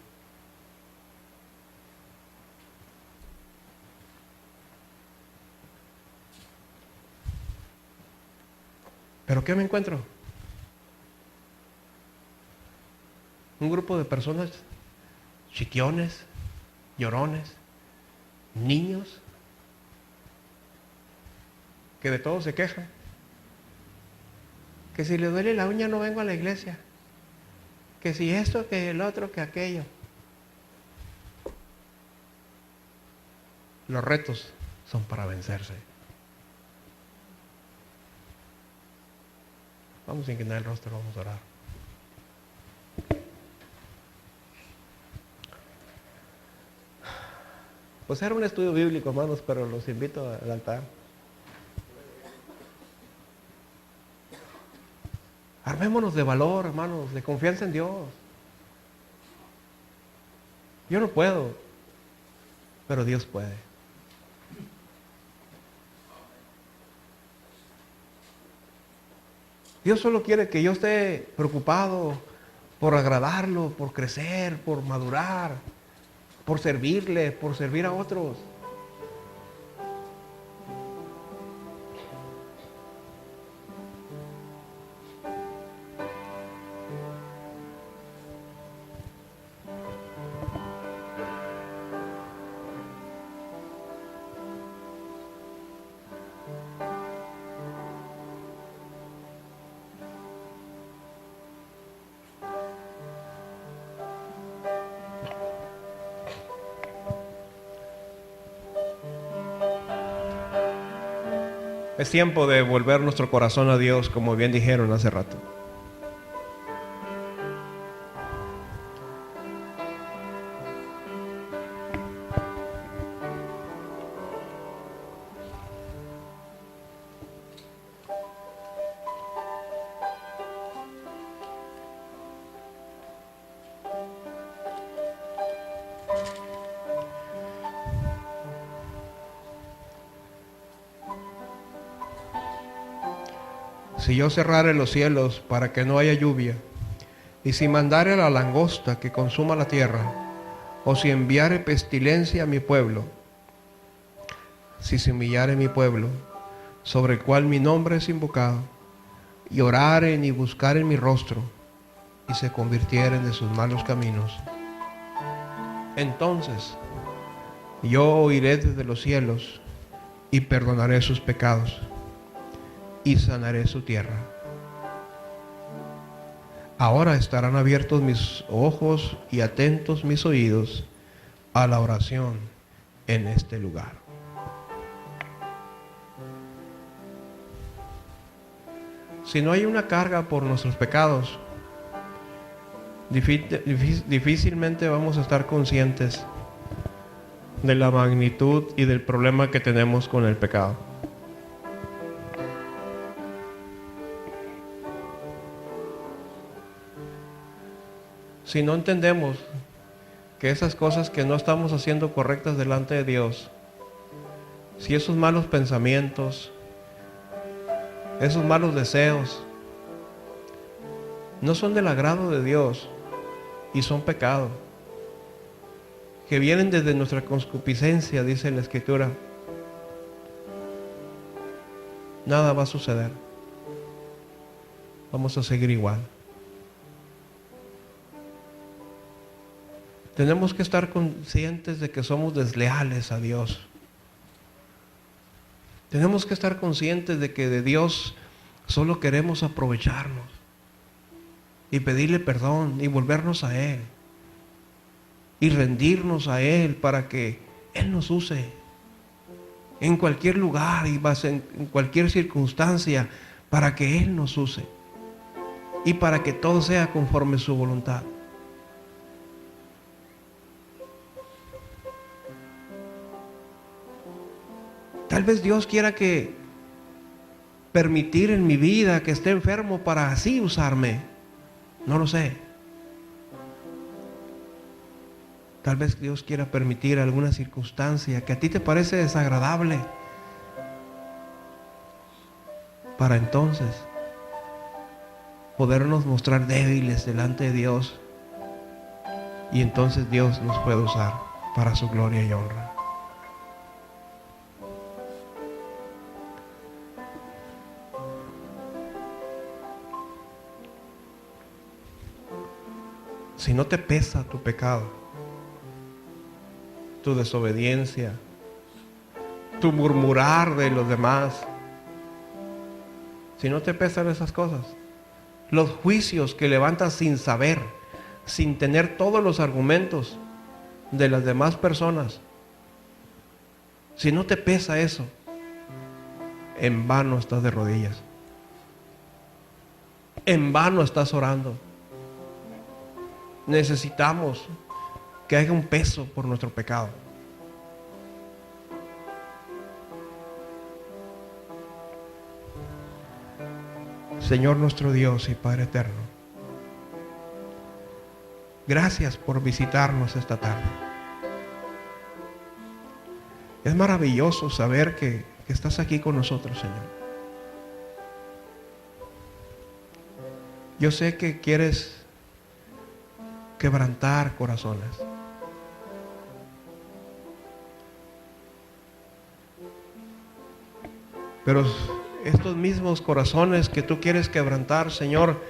¿Pero qué me encuentro? Un grupo de personas chiquiones, llorones, niños, que de todo se quejan. Que si le duele la uña no vengo a la iglesia. Que si esto, que el otro, que aquello. Los retos son para vencerse. Vamos a inclinar el rostro, vamos a orar. Pues era un estudio bíblico, hermanos, pero los invito al altar. Armémonos de valor, hermanos, de confianza en Dios. Yo no puedo, pero Dios puede. Dios solo quiere que yo esté preocupado por agradarlo, por crecer, por madurar, por servirle, por servir a otros. Es tiempo de volver nuestro corazón a Dios, como bien dijeron hace rato. Si yo cerrare los cielos para que no haya lluvia, y si mandare la langosta que consuma la tierra, o si enviare pestilencia a mi pueblo, si se humillare mi pueblo, sobre el cual mi nombre es invocado, y oraren y buscaren mi rostro, y se convirtieren de sus malos caminos, entonces yo oiré desde los cielos, y perdonaré sus pecados, y sanaré su tierra. Ahora estarán abiertos mis ojos y atentos mis oídos a la oración en este lugar. Si no hay una carga por nuestros pecados, difícilmente vamos a estar conscientes de la magnitud y del problema que tenemos con el pecado. Si no entendemos que esas cosas que no estamos haciendo correctas delante de Dios, si esos malos pensamientos, esos malos deseos, no son del agrado de Dios y son pecado, que vienen desde nuestra concupiscencia, dice la Escritura, nada va a suceder. Vamos a seguir igual. Tenemos que estar conscientes de que somos desleales a Dios. Tenemos que estar conscientes de que de Dios solo queremos aprovecharnos y pedirle perdón y volvernos a Él y rendirnos a Él para que Él nos use en cualquier lugar y en cualquier circunstancia, para que Él nos use y para que todo sea conforme a su voluntad. Tal vez Dios quiera que permitir en mi vida que esté enfermo para así usarme? No lo sé. Tal vez Dios quiera permitir alguna circunstancia que a ti te parece desagradable, para entonces podernos mostrar débiles delante de Dios, y entonces Dios nos puede usar para su gloria y honra. Si no te pesa tu pecado, tu desobediencia, tu murmurar de los demás, si no te pesan esas cosas, los juicios que levantas sin saber, sin tener todos los argumentos de las demás personas, si no te pesa eso, en vano estás de rodillas, en vano estás orando. Necesitamos que haya un peso por nuestro pecado. Señor nuestro Dios y Padre eterno, gracias por visitarnos esta tarde. Es maravilloso saber que estás aquí con nosotros, Señor. Yo sé que quieres quebrantar corazones. Pero estos mismos corazones que tú quieres quebrantar, Señor,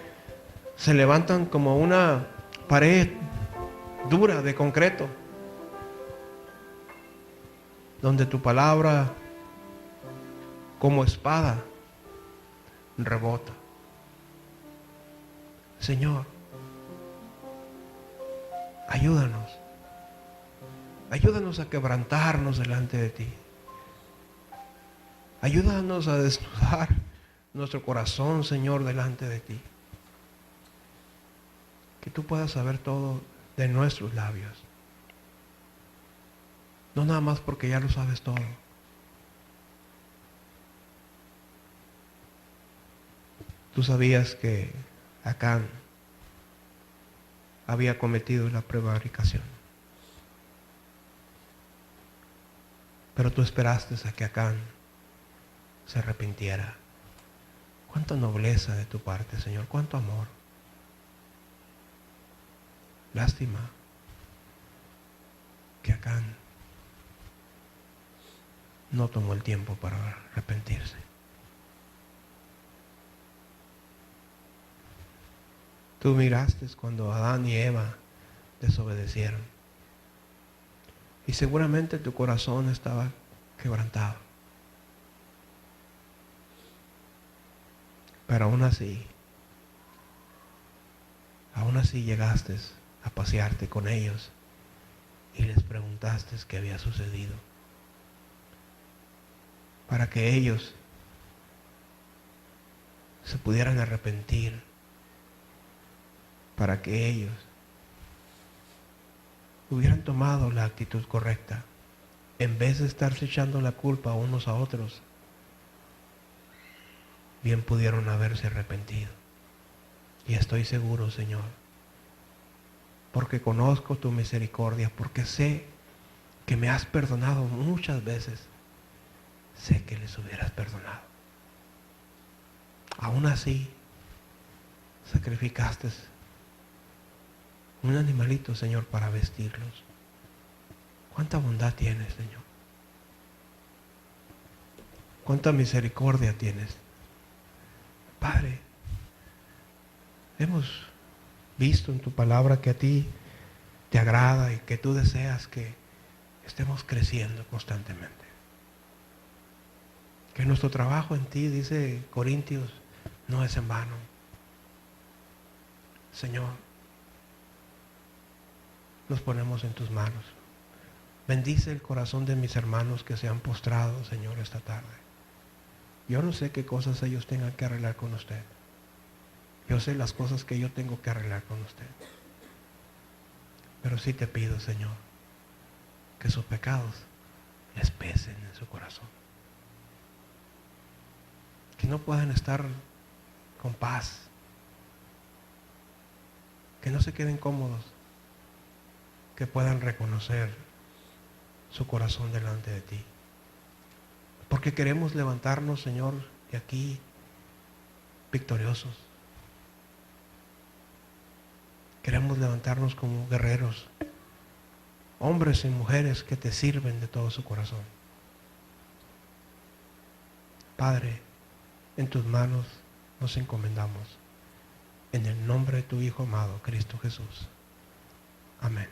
se levantan como una pared dura de concreto, donde tu palabra, como espada, rebota. Señor, ayúdanos. Ayúdanos a quebrantarnos delante de ti. Ayúdanos a desnudar nuestro corazón, Señor, delante de ti. Que tú puedas saber todo de nuestros labios. No nada más porque ya lo sabes todo. Tú sabías que Acán había cometido la prevaricación. Pero tú esperaste a que Acán se arrepintiera. Cuánta nobleza de tu parte, Señor, cuánto amor. Lástima que Acán no tomó el tiempo para arrepentirse. Tú miraste cuando Adán y Eva desobedecieron. Y seguramente tu corazón estaba quebrantado. Pero aún así llegaste a pasearte con ellos y les preguntaste qué había sucedido. Para que ellos se pudieran arrepentir. Para que ellos hubieran tomado la actitud correcta, en vez de estarse echando la culpa unos a otros, bien pudieron haberse arrepentido. Y estoy seguro, Señor, porque conozco tu misericordia, porque sé que me has perdonado muchas veces, sé que les hubieras perdonado. Aún así, sacrificaste un animalito, Señor, para vestirlos. ¿Cuánta bondad tienes, Señor? ¿Cuánta misericordia tienes? Padre, hemos visto en tu palabra que a ti te agrada y que tú deseas que estemos creciendo constantemente. Que nuestro trabajo en ti, dice Corintios, no es en vano. Señor, nos ponemos en tus manos. Bendice el corazón de mis hermanos que se han postrado, Señor, esta tarde. Yo no sé qué cosas ellos tengan que arreglar con usted. Yo sé las cosas que yo tengo que arreglar con usted. Pero sí te pido, Señor, que sus pecados les pesen en su corazón. que no puedan estar con paz, que no se queden cómodos, que puedan reconocer su corazón delante de ti. Porque queremos levantarnos, Señor, de aquí victoriosos. Queremos levantarnos como guerreros, hombres y mujeres que te sirven de todo su corazón. Padre, en tus manos nos encomendamos. En el nombre de tu Hijo amado, Cristo Jesús. Amén.